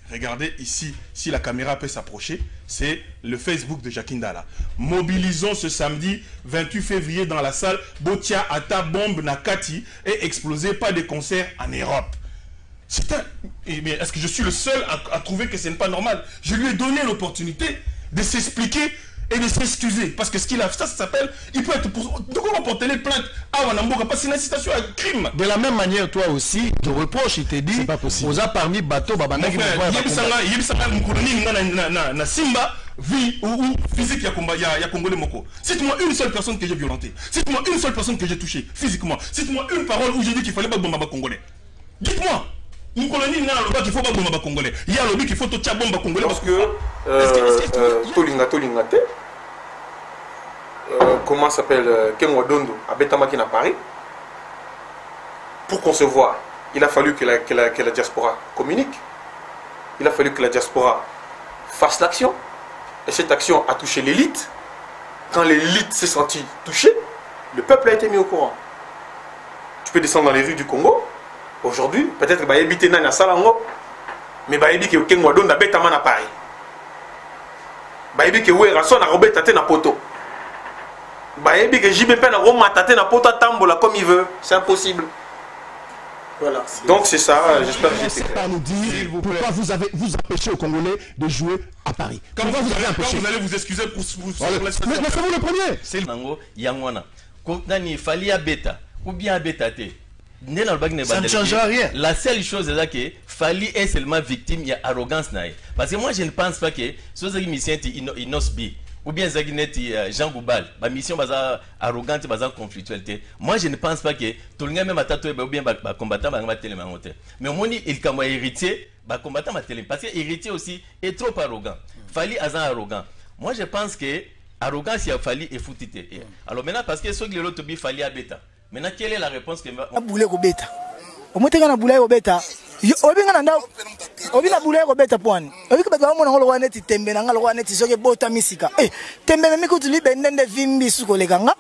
Regardez ici, si la caméra peut s'approcher, c'est le Facebook de Jacques Ndala. Mobilisons ce samedi 28 février dans la salle Botia Ata Bombe Nakati et explosé par des concerts en Europe. Est-ce que je suis le seul à trouver que ce n'est pas normal? Je lui ai donné l'opportunité de s'expliquer et de s'excuser. Parce que ce qu'il a fait, ça s'appelle, il peut être pour... De quoi on va porter les plaintes à Wanamboka? Parce que c'est une incitation à un crime. De la même manière, toi aussi, te reproche, il te dit, c'est pas possible. Vous avez parmi bateau, babana qui na Simba, vie ou physique, ya Congolais Moko. Cite-moi une seule personne que j'ai violentée. Cite-moi une seule personne que j'ai touchée physiquement. Cite-moi une parole où j'ai dit qu'il fallait pas bomber Congolais. Dites-moi. Une colonie n'a pas qu'il faut pas bomber Congolais. Il y a l'objet qu'il faut tout bomber Congolais. Parce que Tolingate, comment s'appelle Kenwa Dondo à Betamaki à Paris, pour concevoir, il a fallu que la diaspora communique. Il a fallu que la diaspora fasse l'action. Et cette action a touché l'élite. Quand l'élite s'est sentie touchée, le peuple a été mis au courant. Tu peux descendre dans les rues du Congo. Aujourd'hui, peut-être que Bayebi Tena na Salango, mais Bayebi que Kenwa Dondo a Betama à Paris. Bayebi que Werason a Robert Tate na poto. Bayebi que JB Pen a Roma Tate na poto tambola comme il veut. C'est impossible. Voilà. Donc c'est ça, j'espère que j'ai été clair. Nous dire pourquoi vous empêchez aux Congolais de jouer à Paris. Quand vous allez vous excuser pour la situation. Mais c'est vous le premier. C'est le Nango Yangwana. Il fallait à Beta ou bien à Beta T. Ça ne changera rien. La seule chose est que Fali est seulement victime, il y a arrogance. Parce que moi je ne pense pas que ce qui mission Inosbi ou bien Zagineti Jean Goubal, ma mission est arrogante, conflictuelle. Moi je ne pense pas que tout le monde même attaque ou bien combattant va télémangoter. Mais au moins il comme héritier, combattant ma télé parce que héritier aussi est trop arrogant. Fali azan arrogant. Moi je pense que arrogance il a Fali et foutité. Alors maintenant parce que ceux qui l'autre bi Fali à bêta. Maintenant, quelle est la réponse que va... Boulé Robeta. Au moins, tu as boulé Robeta. Obi na boulé Robeta poani. Obi que ba mona ngolo wane ti tembe na ngalo wane ti soke bota misika. Tembe me ko tuli benende vimbi su koleganga.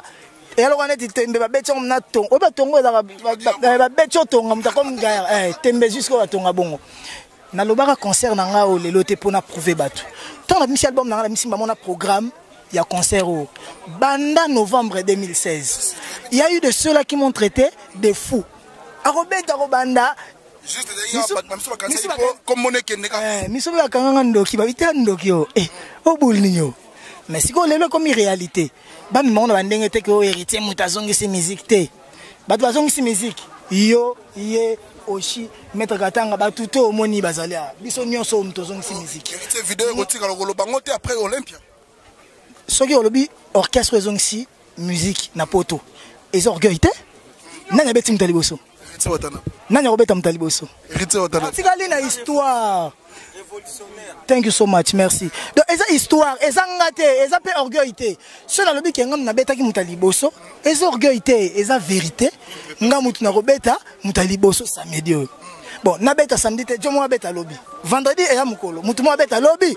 E alo wane ti tembe ba becho na ton. Oba tongo za ba becho tonga mutako mga tembe jusqu'au tonga bongo. Na lobaka concert na nga o lelo te pona prouver batu. Tant la mission album na la mission ba mona programme. Il y a concert au Banda novembre 2016. Il y a eu de ceux-là qui m'ont traité de fous. À Robert Banda. Juste comme monnaie qui n'est pas. Mais si vous avez un ndoki, vous avez un ndoki. Au bout de mais si vous avez comme réalité, bah mais on a un dengue que héritier mutazongi c'est musique te. Bah tu vas zongi c'est musique. yo ye aussi maître Katanga ba tout au moni bazalia biso nyonso mtozong si musique cette vidéo kotika lokolo bango te après Olympia soki olobi orchestre zong si musique na poto et orgueil te nanya beti mtaliboso nanya robeta mtaliboso tikali na histoire. Thank you so much, merci. Donc, esa histoire, esa ngate, esa pe orgueil te. Cela le biki ngam na beta ki mutaliboso, esa orgueil te, esa vérité. Ngam mutu na robeta mutaliboso samedi. Bon, na beta samedi te, jomo na beta lobby. Vendredi esa mukolo, mutu mo beta lobby.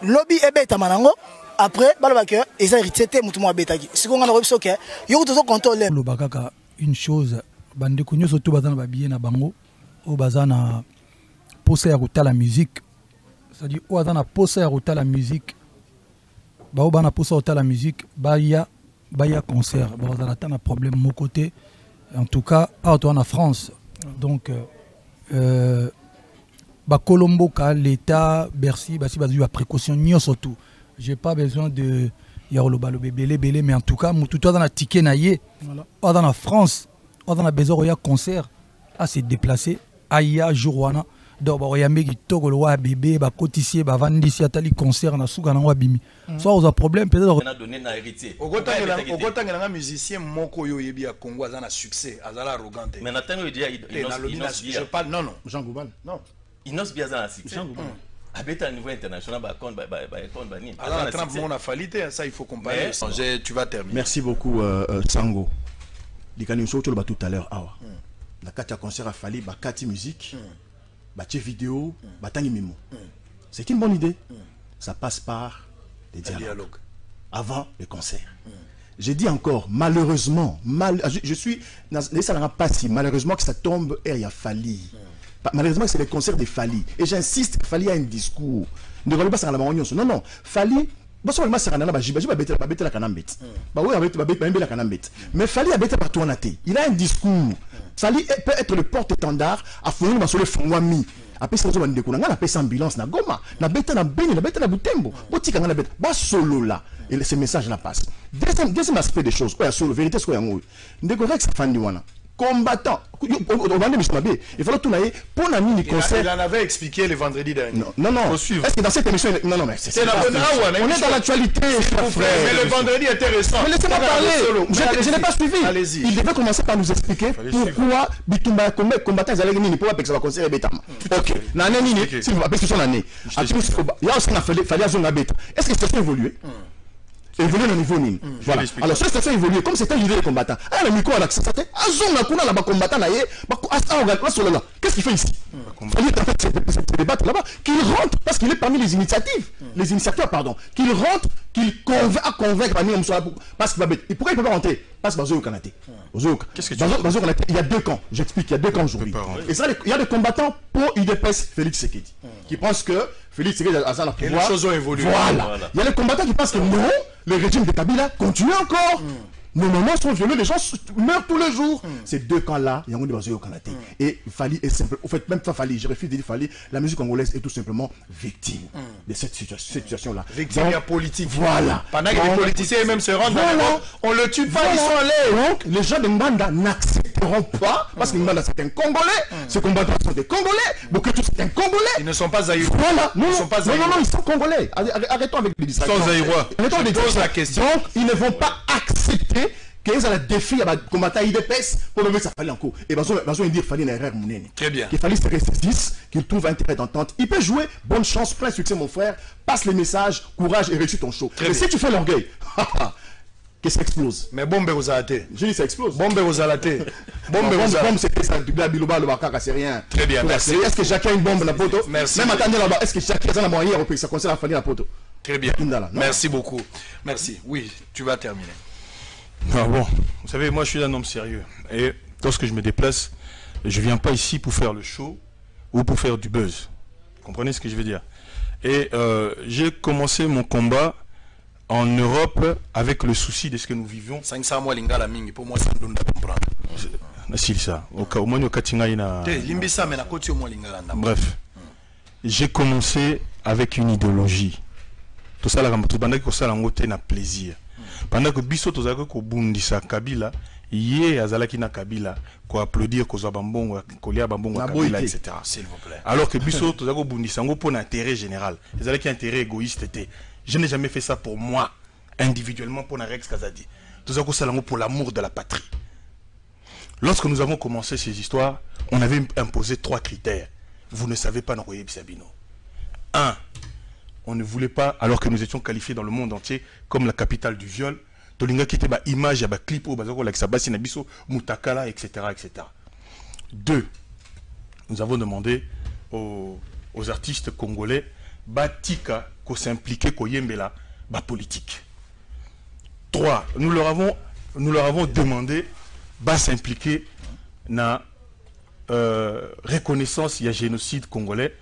Lobby e beta manango. Après, baloba que esa hérité te mutu mo beta ki. Siko ngana robso ke, yo to contrôler. Lo bakaka une chose, bande kunyo surtout bazana ba biye na bango, o bazana poser à la musique, c'est-à-dire où on a posé à la musique, bah on a posé à la musique, bah y a concert, bah on a un problème de mon côté, en tout cas en France, donc bah Colombo, l'État, Bercy, bah si bah eu à précaution ni surtout, j'ai pas besoin de yaro le belé, mais en tout cas tout dans la ticket naïe, dans la France, on a besoin de concert, à se déplacer, aïe jourwana. Donc, il y a des gens qui bébé, des cotissiers, des vendis, des concerts, des souks, des bimi. Soit on a un problème, peut-être. On a donné un héritier. Au côté de un musicien, Moko Yoyebi à Congo a un succès, a arrogant. Mais Nathan il dit je parle, non, Jean Goubal, non. Inos bien un succès. Jean Goubal. À niveau international, alors, Trump, on a falité, ça il faut comparer. Tu vas terminer. Merci beaucoup, Sango. Tout à l'heure, la Katia concert a fallu, Kati musique. Bâtir vidéo, batangi mimo. C'est une bonne idée. Ça passe par des dialogues. Avant le concert. J'ai dit encore, malheureusement, je suis pas si malheureusement que ça tombe et il y a Fali. Malheureusement c'est le concert de Fali. Et j'insiste, Fali a un discours. Ne regardez pas ça à la manion. Non, non, Fali. Mais Fali a il a un discours. Fali peut être le porte-étendard à fournir le Fongwami. Après ça, on a fait ambulance na Goma, na beta na Beni, na beta na Butembo. Botika na beta, ba solo là. Et ce message là passe. Deuxième aspect des choses, quoi solo vérité, quoi yango. Ndegorek sa fan wana. Combattant, il faut tout naïe pour la mini concert. Il en avait expliqué le vendredi dernier. Non. Est-ce que dans cette émission, non, mais c'est la bonne. On est dans l'actualité, mais le vendredi est intéressant. Mais laissez-moi parler. Je n'ai pas suivi. Allez-y. Il devait commencer par nous expliquer pourquoi Bitumba combattant les allègues pour que ça va concert Betama. Ok. L'année nini, si vous appelez son année. Il y a aussi fallu à zone bêta. Est-ce que ça peut évoluer? Évoluer au niveau nini. Voilà. Alors, ça fait évoluer comme c'était l'idée des combattants. Ah, le micro a l'accès. Qu'est-ce qu'il fait ici? Il est en fait ce débat là-bas. Qu'il rentre, parce qu'il est parmi les initiatives. Les initiateurs, pardon. Qu'il rentre, qu'il convainc à convaincre. Parce qu'il va bête. Et pourquoi il ne peut pas rentrer? Parce que Bazo Kanate. Qu'est-ce que tu veux? Il y a deux camps. J'explique. Il y a deux camps aujourd'hui. Et ça, il y a des combattants pour UDPS Félix Sekedi. Qui pensent que Félix Sekedi a le pouvoir. Et les choses ont évolué. Voilà. Il y a les combattants qui pensent que non, le régime de Kabila continue encore. Nos moments sont violés, les gens meurent tous les jours. Ces deux camps-là, il y a un débat au Canada. Et Fali est simple. En fait, même pas Fali, je refuse de dire Fali, la musique congolaise est tout simplement victime de cette situation-là. Victime politique. Voilà. Pendant que les politiciens eux-mêmes se rendent on le tue pas, ils sont allés. Donc, les gens de Mbanda n'accepteront pas, parce que Mbanda c'est un Congolais, ces combattants sont des Congolais, Boketou c'est un Congolais. Ils ne sont pas aïrois. Voilà. Non, ils sont Congolais. Arrêtons avec les distractions. Sans aïrois. Je pose la question. Donc, ils ne vont pas accepter qu'ils ont le défi à combattre IDPS pour le mettre ça fallait encore. Et Bazo il dit fallait une erreur mounene. Très bien. Qu'il fallait se ressaisisse, qu'il trouve un intérêt d'entente. Il peut jouer, bonne chance, plein succès mon frère. Passe les messages, courage et réussis ton show. Mais si tu fais l'orgueil, que ça explose. Mais bombe aux alatés. Je dis ça explose. Bombe aux alatés. Bombe c'est ça. La biloba le bakaka c'est rien. Très bien. Merci. Est-ce que Jacques a une bombe la poto? Merci. Même attendez là-bas. Est-ce que Jacques a un moyen pour que ça concerne la famille la poto? Très bien. Merci beaucoup. Merci. Oui, tu vas terminer. Ah bon, vous savez, moi je suis un homme sérieux. Et lorsque je me déplace, je ne viens pas ici pour faire le show ou pour faire du buzz. Vous comprenez ce que je veux dire? Et j'ai commencé mon combat en Europe avec le souci de ce que nous vivions. 500 mois lingala mingi pour moi ça ne doit comprendre. Bref, j'ai commencé avec une idéologie. Tout ça là, tout pendant que ça là, on a plaisir. Pendant que Bisso Tozako Bundisa Kabila, Yé azalaki na Kabila ko applaudir ko za bambongo kolia bambongo Kabila etc. S'il vous plaît. Alors que biso tozako bundisango pour l'intérêt général. Ezalaki intérêt égoïste était. Je n'ai jamais fait ça pour moi individuellement pour Rex Kazadi. Tozako salango pour l'amour de la patrie. Lorsque nous avons commencé ces histoires, on avait imposé 3 critères. Vous ne savez pas Noroye Bisabino. 1. On ne voulait pas, alors que nous étions qualifiés dans le monde entier comme la capitale du viol, Tolinga qui était ba image, ba clip, mutakala, etc., etc. 2. Nous avons demandé aux artistes congolais batika ko s'impliquer ko yembela ba politique. 3. Nous leur avons demandé ba s'impliquer na reconnaissance du génocide congolais.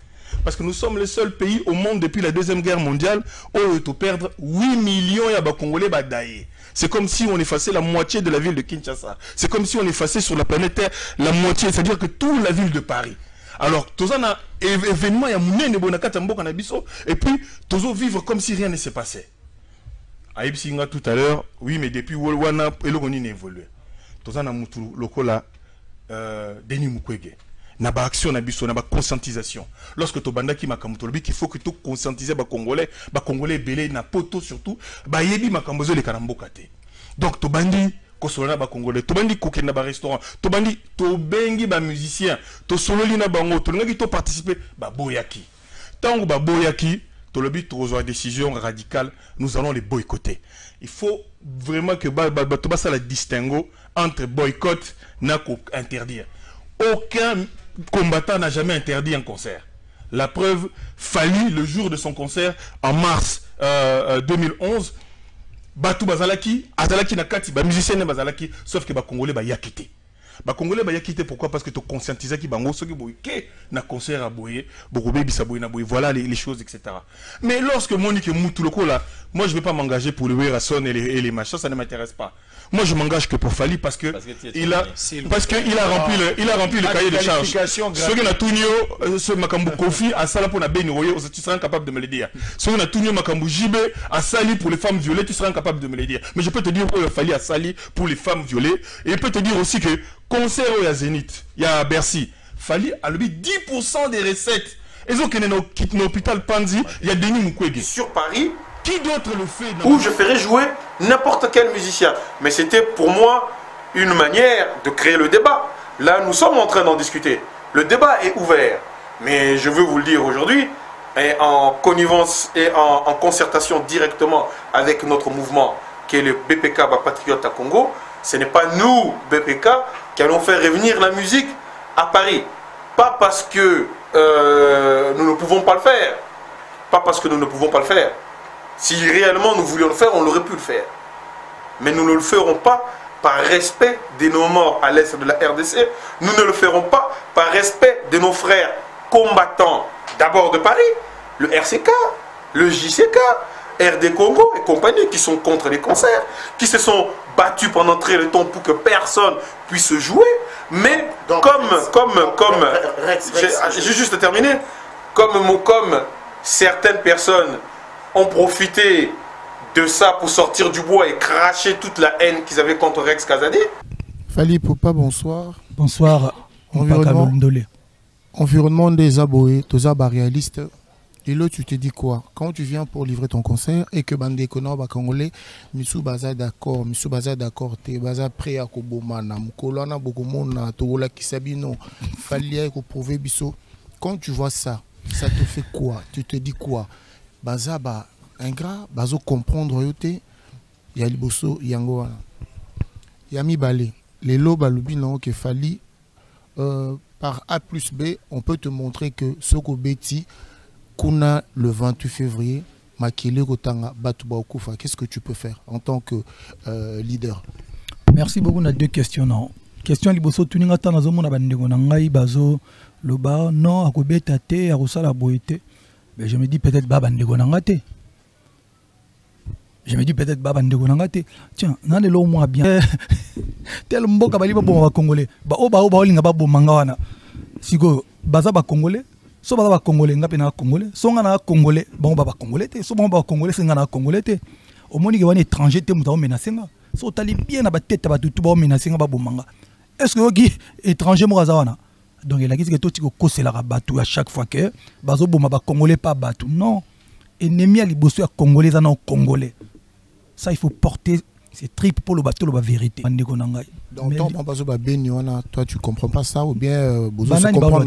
Parce que nous sommes le seul pays au monde depuis la Deuxième Guerre mondiale où on peut perdre 8 millions de Congolais badaillés. C'est comme si on effaçait la moitié de la ville de Kinshasa. C'est comme si on effaçait sur la planète Terre la moitié, c'est-à-dire que toute la ville de Paris. Alors, tous un événement, il y a mouné de bonakata mboka na biso, et puis tous vivre comme si rien ne s'est passé. Aïb Singa tout à l'heure, oui, mais depuis Wolwana, et le Goni n'a évolué. Tous un amutu lokola Denis Mukwege. Naba action na biso naba conscientisation. Lorsque to bandaki makambo qu'il faut que tu conscientiser ba congolais belé na poto surtout ba yebi makambo zo le karamboka te. Donc to bandi ko solo ba congolais, to bandi ko kenda ba restaurant, to bandi to bengi ba musicien, to solo li na bango, to ngaki to participer ba boyaki. Tango ba boyaki, to lobi to rejoindre décision radicale, nous allons les boycotter. Il faut vraiment que to ba ça la distinguo entre boycott na ko interdire. Aucun combattant n'a jamais interdit un concert. La preuve, Fali, le jour de son concert, en mars 2011, Batou Bazalaki, Azalaki Nakati, musicien Bazalaki, sauf que Congolais ba yakité. Congolais ba yakité, pourquoi? Parce que tu conscientises qui bango, ceux qui boyké, na concert à boyer, Bokobé Bissaboy na boyer, voilà les choses, etc. Mais lorsque Monique Moutoulo là, moi je ne vais pas m'engager pour le Werason et les machins, ça ne m'intéresse pas. Moi je m'engage que pour Fali parce que il a rempli le cahier de charge. Ce que na Tunio ce Makambu Kofi a sala pour na Beni Royo, tu seras incapable de me le dire. Ce que na Tunio Makambu Jibé a sali pour les femmes violées, tu seras incapable de me le dire. Mais je peux te dire que Fali a sali pour les femmes violées et je peux te dire aussi que concert au Zénith, il y a Bercy, Fali a levé 10% des recettes. Et donc il y a un hôpital Panzi, il y a Denis Mukwege sur Paris. Qui d'autre le fait où je ferais jouer n'importe quel musicien. Mais c'était pour moi une manière de créer le débat. Là, nous sommes en train d'en discuter. Le débat est ouvert. Mais je veux vous le dire aujourd'hui, en connivence et en concertation directement avec notre mouvement, qui est le BPK Patriote à Congo, ce n'est pas nous, BPK, qui allons faire revenir la musique à Paris. Pas parce que nous ne pouvons pas le faire. Pas parce que nous ne pouvons pas le faire. Si réellement nous voulions le faire, on aurait pu le faire. Mais nous ne le ferons pas par respect de nos morts à l'est de la RDC. Nous ne le ferons pas par respect de nos frères combattants, d'abord de Paris, le RCK, le JCK, RD Congo et compagnie, qui sont contre les concerts, qui se sont battus pendant très longtemps pour que personne puisse jouer. Mais donc, j'ai juste terminé, comme certaines personnes ont profité de ça pour sortir du bois et cracher toute la haine qu'ils avaient contre Rex Kazadi. Fali Popa, bonsoir. Bonsoir. Environnement des aboés, tous réalistes. Et là, tu te dis quoi? Quand tu viens pour livrer ton concert et que Bandé Kono ba Congolais, Missou Baza d'accord, t'es Baza prêt à Kobomana, Mkolana Bogomona, Togola Kisabino, Fali ko prouver biso. Quand tu vois ça, ça te fait quoi? Tu te dis quoi? Baza ba ingrat, bazo comprendre yote, ya liboso yango wana. Yami balé, les lots balubi non que Fali par A plus B, on peut te montrer que Soko Beti Kuna le 28 février, Makele Kotanga Batuba Okufa. Qu'est-ce que tu peux faire en tant que leader? Merci beaucoup. On a deux questions. Non. Question liboso tuninga tana zomo na bandeko na ngai bazo loba non akobeta te akosala boyete. Mais je me dis peut-être ba bandeko na ngate. Je me dis peut-être ba bandeko na ngate. Tiens, na le lo moi bien. Tel mboka bali ba bon congolais. Ba o linga ba bo manga wana. Siko baza ba congolais. So ba congolais ngape na congolais. So nga na congolais, bon ba congolais te. So bon ba congolais singa na congolais te. Au moni ke wana étranger te muta o menacer nga. so tali bien na ba tête ba tutu ba menacer nga ba bomanga est-ce que oki étranger mo kazawana donc il a dit que tout tiko kosela ka batu à chaque fois que bazo boma ba congolais pas batu non ennemi à liboso ya congolais za na congolais ça il faut porter ces tripes pour le bateau la vérité donc tant bazo ba beni wana toi tu comprends pas ça ou bien bozo se comprendre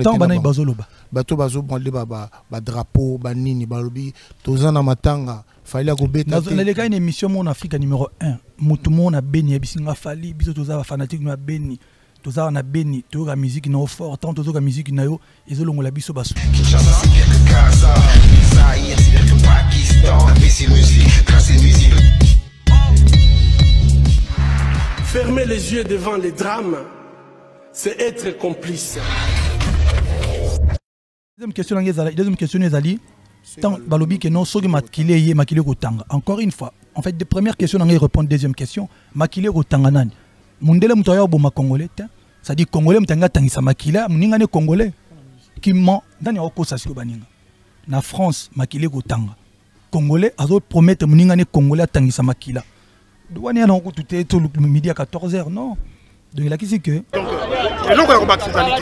bateau bazo prendre ba drapeau ba nini ba lobi tozana matanga fallait ko beta dans les cas une émission mon Afrique numéro 1 mutu mon na beni bisinga fali biso toza fanatique na beni toza na beni to la musique na fort tant tozo la musique na yo ezolongo la biso baso Fermer les yeux devant les drames, c'est être complice. Deuxième question ezali tant balobi que non soki makile kotanga. Encore une fois, en fait, des premières questions on répondre deuxième question, makile kotanga nani? Mundele mutoya boma congolais, ça dit congolais mutanga tangisa makila, muninga ne congolais qui ment dans ya okosa siko baninga. Na France makile kotanga. Congolais azo promettre muninga ne congolais tangisa makila. Douane non tout est tout le midi à 14h non. Donc il a dit que donc et donc on va combattre totalité.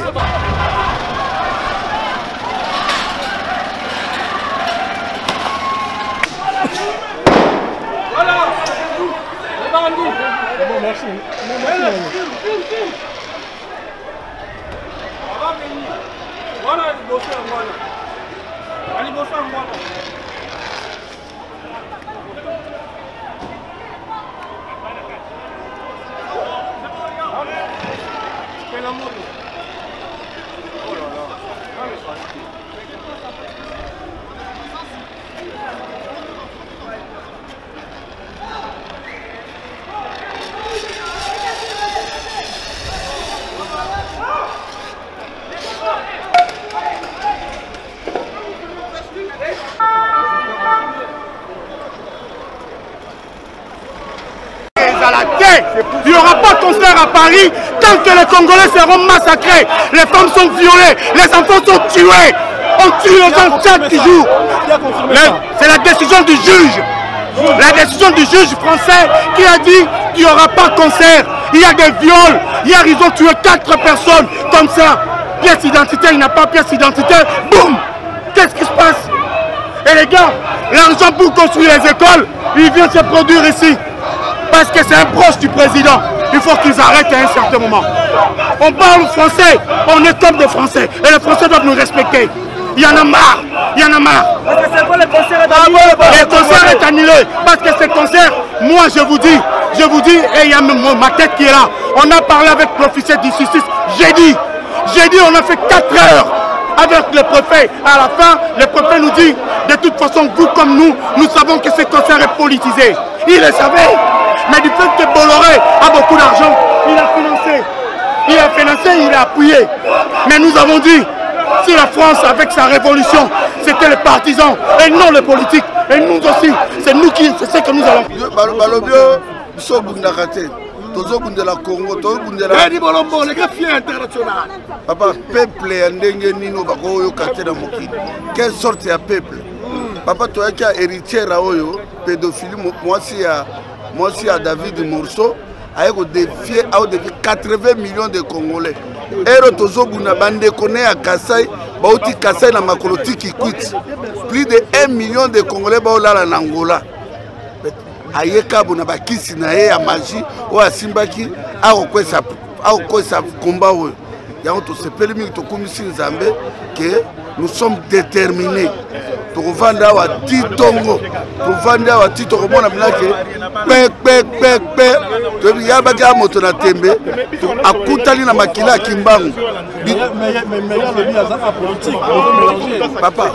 Voilà. Bon merci. Voilà, il bosse en voilà. Allez bosser en voilà. La moto. Oh là là. Il n'y aura pas de concert à Paris tant que les Congolais seront massacrés. Les femmes sont violées, les enfants sont tués. On tue les gens chaque jour. C'est la décision du juge. La décision du juge français qui a dit qu'il n'y aura pas de concert. Il y a des viols. Hier, ils ont tué 4 personnes comme ça. Pièce d'identité, il n'a pas pièce d'identité. Boum! Qu'est-ce qui se passe? Et les gars, l'argent pour construire les écoles, il vient se produire ici. Parce que c'est un proche du président. Il faut qu'ils arrêtent à un certain moment. On parle français, on est comme des Français. Et les Français doivent nous respecter. Il y en a marre, il y en a marre. Parce que c'est quoi le concert est annulé? Le concert est annulé. Parce que ce concert, moi je vous dis, et il y a même ma tête qui est là. On a parlé avec l'officier du justice jeudi, on a fait 4 heures avec le préfet. À la fin, le préfet nous dit, de toute façon, vous comme nous savons que ce concert est politisé. Il le savait. Mais du fait que Bolloré a beaucoup d'argent, il a financé, il a appuyé. Mais nous avons dit, si la France, avec sa révolution, c'était les partisans et non les politiques, et nous aussi, c'est ce que nous allons faire. Papa, peuple est quelle sorte de peuple? Papa, toi qui as héritier pédophilie, moi aussi à David Morceau, avec défier 80 millions de Congolais. Et Tozobuna Bande connaît à Kassai, Bauti Kassai na Makoloti qui quitte. Plus de 1 million de Congolais Baola en Angola. Ayeka Bonaba Kisinae à Magie ou à Simbaki, à sa combat. Que nous sommes déterminés pour vendre à Titongo, pour vendre à Titongo, pour papa,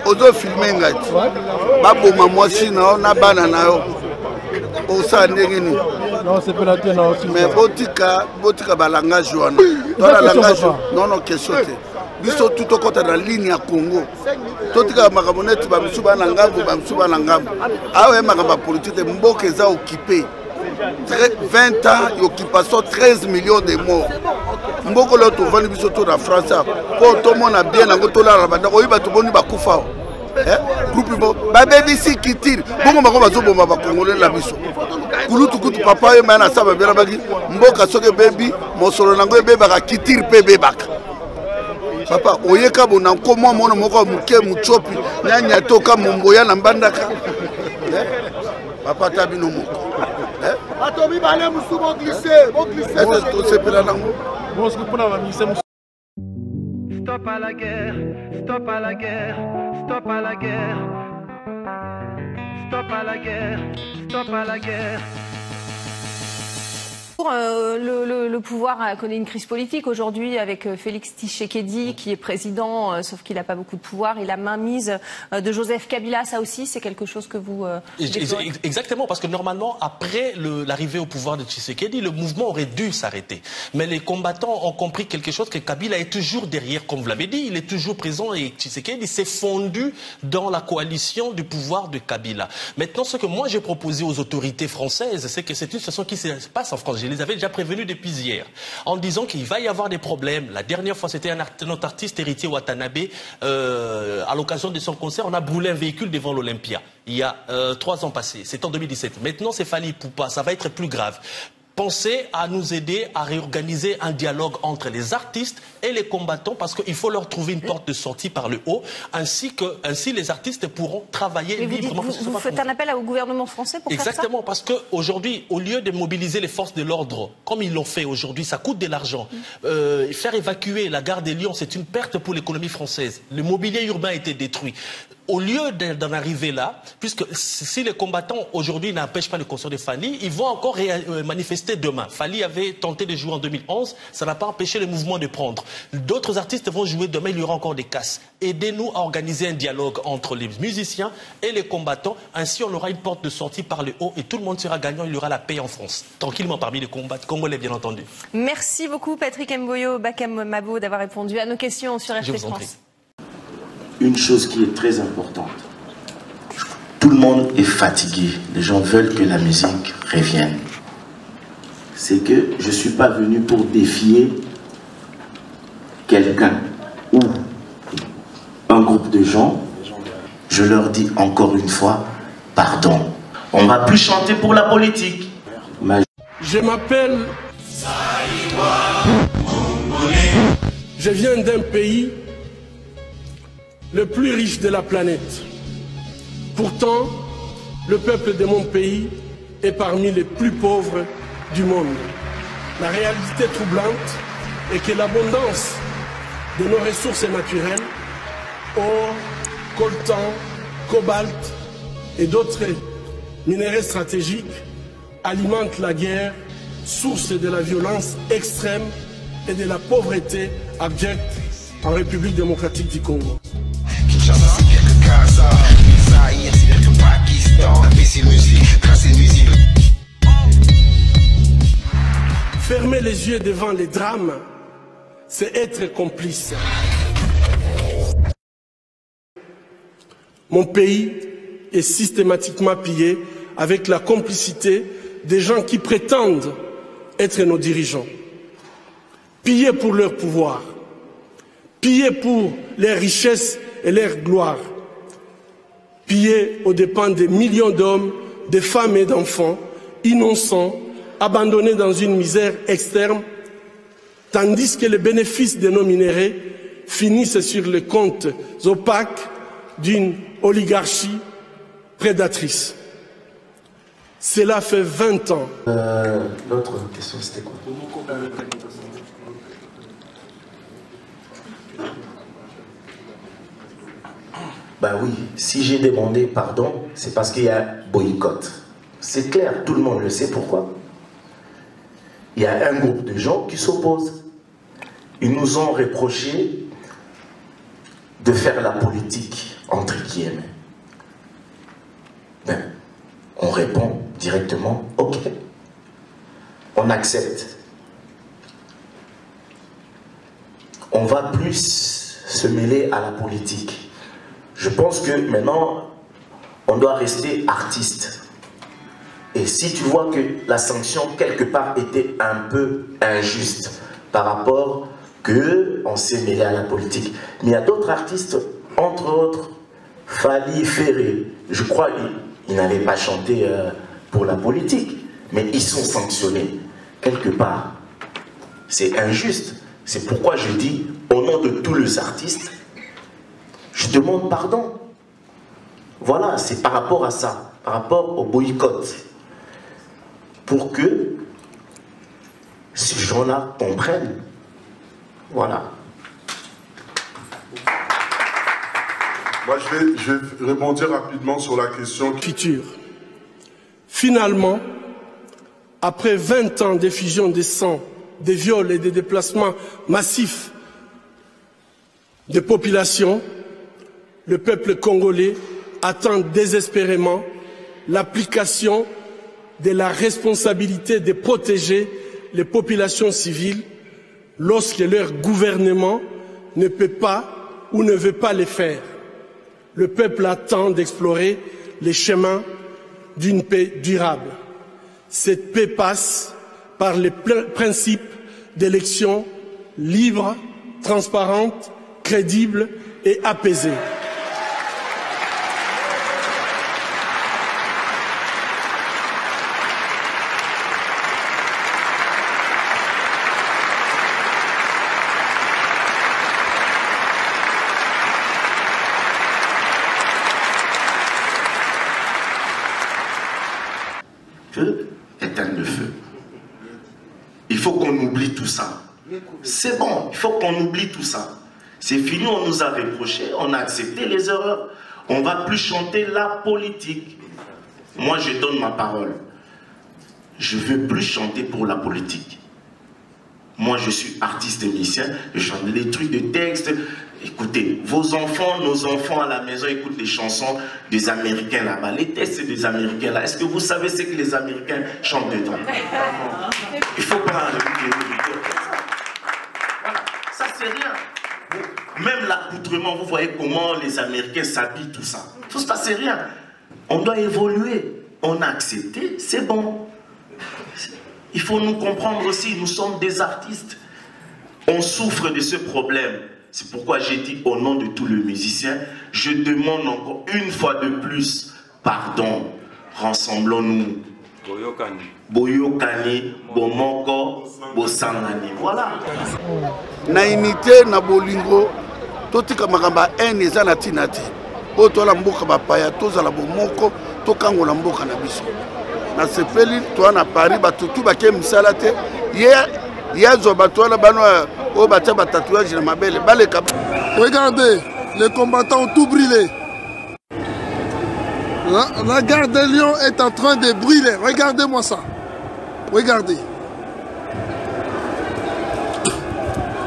ozo filmer ngati. Babo maman si na banana yo. Osa ndengeni. Non, c'est pas la tienne aussi. Mais botika ba langage wana. Dans la langage non question te. Biso tout au côté de la ligne à Congo. Totika makamonnette ba msuba na ngambo. Awe makamba politique mboke za occupé. 20 ans d'occupation, 13 millions de morts. Mboko lo to vandi biso to na France. Pour tout le monde a bien na gotola la banda ko yiba to boni ba kufa. Groupe ba BBC qui tire. Bongo ba zo bomba ba congolais la biso. kulutu kutu papa ye mana saba bela bagi mboka soke bebi mosolo nango bebaka kitiri pe bebaka papa oyeka bona ko mwa mona moko muke muchopi nyanya toka momboya na mbandaka papa tabino moko atobi bale musubo glisser to sepela nango bonsko pona ba mise. Stop à la guerre, stop à la guerre, stop à la guerre. Stop à la guerre, stop à la guerre. Le pouvoir connaît une crise politique aujourd'hui avec Félix Tshisekedi qui est président, sauf qu'il n'a pas beaucoup de pouvoir. Et la mainmise de Joseph Kabila, ça aussi, c'est quelque chose que vous... Exactement, parce que normalement, après l'arrivée au pouvoir de Tshisekedi, le mouvement aurait dû s'arrêter. Mais les combattants ont compris quelque chose, que Kabila est toujours derrière, comme vous l'avez dit, il est toujours présent et Tshisekedi s'est fondu dans la coalition du pouvoir de Kabila. Maintenant, ce que moi j'ai proposé aux autorités françaises, c'est que c'est une situation qui se passe en France. Je les avais déjà prévenus depuis hier, en disant qu'il va y avoir des problèmes. La dernière fois, c'était notre artiste héritier Watanabe, à l'occasion de son concert, on a brûlé un véhicule devant l'Olympia, il y a 3 ans passés, c'est en 2017. Maintenant, c'est Fally Ipupa, ça va être plus grave. Pensez à nous aider à réorganiser un dialogue entre les artistes et les combattants parce qu'il faut leur trouver une porte de sortie par le haut, ainsi les artistes pourront travailler librement. Vous faites un appel au gouvernement français pour faire ça ? Exactement, parce qu'aujourd'hui, au lieu de mobiliser les forces de l'ordre, comme ils l'ont fait aujourd'hui, ça coûte de l'argent. Faire évacuer la gare des Lions, c'est une perte pour l'économie française. Le mobilier urbain a été détruit. Au lieu d'en arriver là, puisque si les combattants aujourd'hui n'empêchent pas le concert de Fally, ils vont encore manifester demain. Fally avait tenté de jouer en 2011, ça n'a pas empêché le mouvement de prendre. D'autres artistes vont jouer demain, il y aura encore des casses. Aidez-nous à organiser un dialogue entre les musiciens et les combattants. Ainsi, on aura une porte de sortie par le haut et tout le monde sera gagnant. Il y aura la paix en France, tranquillement parmi les combattants congolais, bien entendu. Merci beaucoup, Patrick Mboyo, Bakam Mabo, d'avoir répondu à nos questions sur RT France. Une chose qui est très importante, tout le monde est fatigué, les gens veulent que la musique revienne. C'est que je ne suis pas venu pour défier quelqu'un ou un groupe de gens. Je leur dis encore une fois, pardon. On ne va plus chanter pour la politique. Je m'appelle... Je viens d'un pays le plus riche de la planète. Pourtant, le peuple de mon pays est parmi les plus pauvres du monde. La réalité troublante est que l'abondance de nos ressources naturelles, or, coltan, cobalt et d'autres minéraux stratégiques, alimente la guerre, source de la violence extrême et de la pauvreté abjecte en République démocratique du Congo. Fermer les yeux devant les drames, c'est être complice. Mon pays est systématiquement pillé avec la complicité des gens qui prétendent être nos dirigeants. Pillés pour leur pouvoir, pillés pour leurs richesses et leur gloire, pillés aux dépens des millions d'hommes, de femmes et d'enfants, innocents, abandonnés dans une misère externe, tandis que les bénéfices de nos minéraux finissent sur les comptes opaques d'une oligarchie prédatrice. Cela fait 20 ans. L'autre question, c'était quoi? Ben oui, si j'ai demandé pardon, c'est parce qu'il y a boycott. C'est clair, tout le monde le sait pourquoi. Il y a un groupe de gens qui s'opposent. Ils nous ont reproché de faire la politique, entre guillemets. Ben, on répond directement, ok. On accepte. On va plus se mêler à la politique. Je pense que maintenant, on doit rester artiste. Et si tu vois que la sanction, quelque part, était un peu injuste par rapport qu'on s'est mêlé à la politique. Mais il y a d'autres artistes, entre autres, Fally, Ferré. Je crois qu'il n'avait pas chanté pour la politique. mais ils sont sanctionnés. Quelque part, c'est injuste. C'est pourquoi je dis, au nom de tous les artistes, je demande pardon. Voilà, c'est par rapport à ça, par rapport au boycott. Pour que ces gens-là comprennent. Voilà. Moi, je vais rebondir rapidement sur la question. Futur. Finalement, après 20 ans d'effusion des sangs, des viols et des déplacements massifs de populations, le peuple congolais attend désespérément l'application de la responsabilité de protéger les populations civiles lorsque leur gouvernement ne peut pas ou ne veut pas les faire. Le peuple attend d'explorer les chemins d'une paix durable. Cette paix passe par les principes d'élections libres, transparentes, crédibles et apaisées. Éteindre le feu. Il faut qu'on oublie tout ça. C'est bon, il faut qu'on oublie tout ça. C'est fini, on nous a reproché, on a accepté les erreurs. On ne va plus chanter la politique. Moi, je donne ma parole. Je ne veux plus chanter pour la politique. Moi, je suis artiste et musicien, je chante des trucs de texte. Écoutez, vos enfants, nos enfants à la maison écoutent les chansons des Américains là-bas. Les textes des Américains là. Est-ce que vous savez ce que les Américains chantent dedans? Il faut pas voilà. Ça, c'est rien. Même l'accoutrement, vous voyez comment les Américains s'habillent, tout ça. Tout ça, c'est rien. On doit évoluer. On a accepté, c'est bon. Il faut nous comprendre aussi, nous sommes des artistes. On souffre de ce problème. C'est pourquoi j'ai dit au nom de tous les musiciens, je demande encore une fois de plus, pardon, rassemblons-nous. Boyokani, Bomoko, Bosangani. Voilà. Na unité, na bolingo, totika makamba en ezana tinati. Oto la mboka bapaya, toza la bomoko, tokango la mboka na biso. Na sepeli, toi na Paris, batutu baké msalate. Yezo batola banoa. Regardez, les combattants ont tout brûlé. La gare de Lyon est en train de brûler. Regardez-moi ça. Regardez.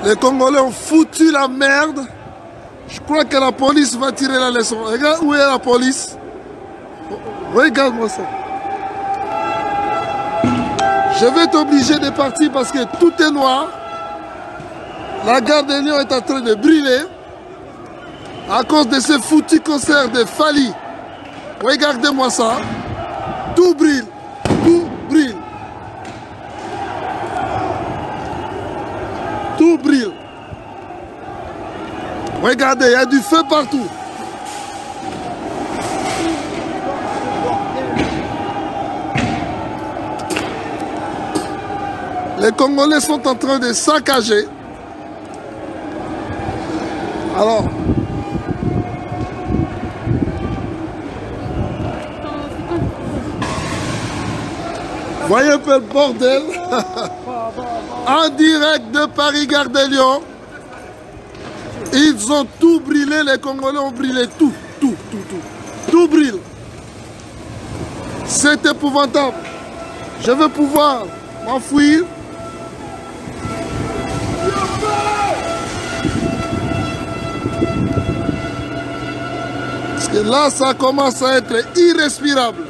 Les Congolais ont foutu la merde. Je crois que la police va tirer la leçon. Regarde où est la police. Regarde-moi ça. Je vais t'obliger de partir parce que tout est noir. La gare de Lyon est en train de brûler à cause de ce foutu concert de Fali. Regardez-moi ça. Tout brûle. Tout brûle. Tout brûle. Regardez, il y a du feu partout. Les Congolais sont en train de saccager. Alors, voyez un peu le bordel. En direct de Paris, Gare de Lyon. Ils ont tout brûlé, les Congolais ont brûlé tout. Tout brûle. C'est épouvantable. Je veux pouvoir m'enfuir. Parce que là, ça commence à être irrespirable.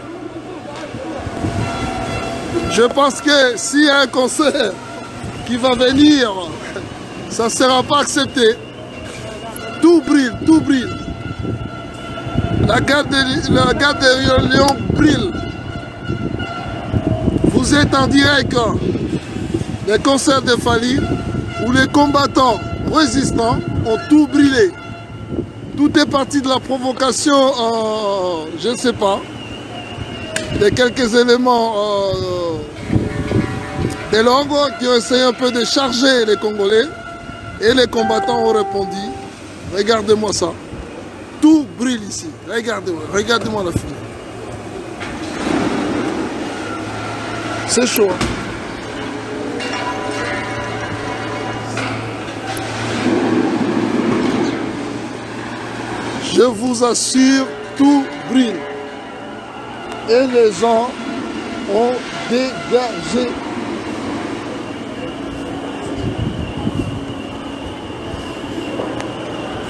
Je pense que s'il y a un concert qui va venir, ça ne sera pas accepté. Tout brûle, tout brûle. La gare de Lyon brûle. Vous êtes en direct des concerts de Fali où les combattants résistants ont tout brûlé. Tout est parti de la provocation, je ne sais pas, de quelques éléments Des langues qui ont essayé un peu de charger les Congolais et les combattants ont répondu. Regardez-moi ça. Tout brille ici. Regardez-moi, regardez-moi la fumée. C'est chaud. Hein? Je vous assure, tout brille. Et les gens ont dégagé.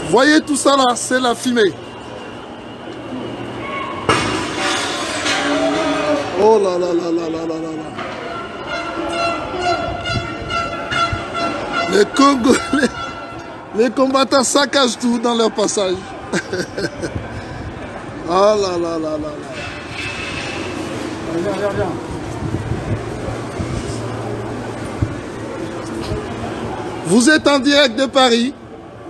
Voyez tout ça là, c'est la fumée. Oh là là là là là là là. Les Congolais, les combattants saccagent tout dans leur passage. Ah là là là là là. Viens. Vous êtes en direct de Paris.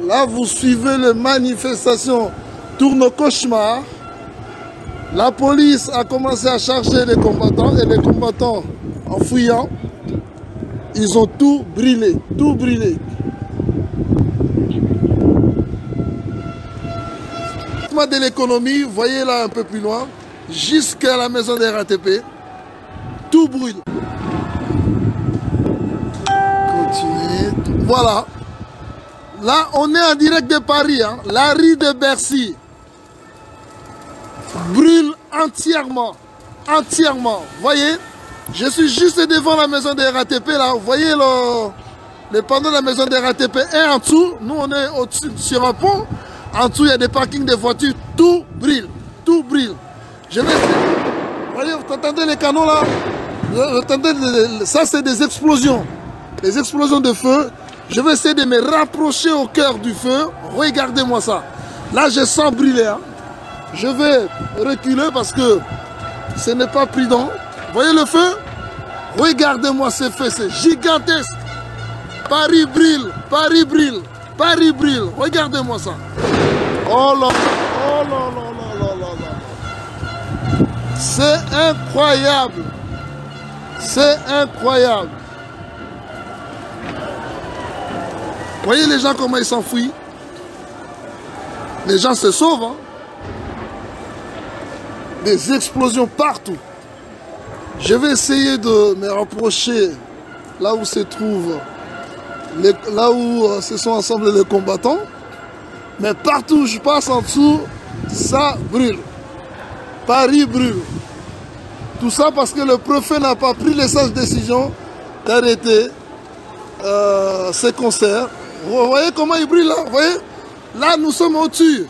Là, vous suivez les manifestations tourne au cauchemar. La police a commencé à charger les combattants et les combattants, en fouillant, ils ont tout brûlé, tout brûlé. De l'économie, vous voyez là un peu plus loin, jusqu'à la maison des RATP, tout brûle. Continuez. Voilà. Là, on est en direct de Paris. Hein. La rue de Bercy brûle entièrement. Entièrement. Vous voyez, je suis juste devant la maison des RATP. Là. Vous voyez le panneau de la maison des RATP est en dessous. Nous, on est au-dessus sur un pont. En dessous, il y a des parkings de voitures. Tout brûle. Tout brûle. Je vais... Vous voyez, vous entendez les canons là? Vous entendez, ça, c'est des explosions. Des explosions de feu. Je vais essayer de me rapprocher au cœur du feu. Regardez-moi ça. Là, je sens brûler. Hein. Je vais reculer parce que ce n'est pas prudent. Vous voyez le feu? Regardez-moi ce feu. C'est gigantesque. Paris brûle. Paris brûle. Paris brûle. Regardez-moi ça. Oh là, oh là là là là là là. C'est incroyable. C'est incroyable. Vous voyez les gens comment ils s'enfuient? Les gens se sauvent. Hein? Des explosions partout. Je vais essayer de me rapprocher là où se trouvent, là où se sont ensemble les combattants. Mais partout où je passe en dessous, ça brûle. Paris brûle. Tout ça parce que le préfet n'a pas pris les sages décisions d'arrêter ces concerts. Vous voyez comment il brûle là? Vous voyez? Là, nous sommes au-dessus.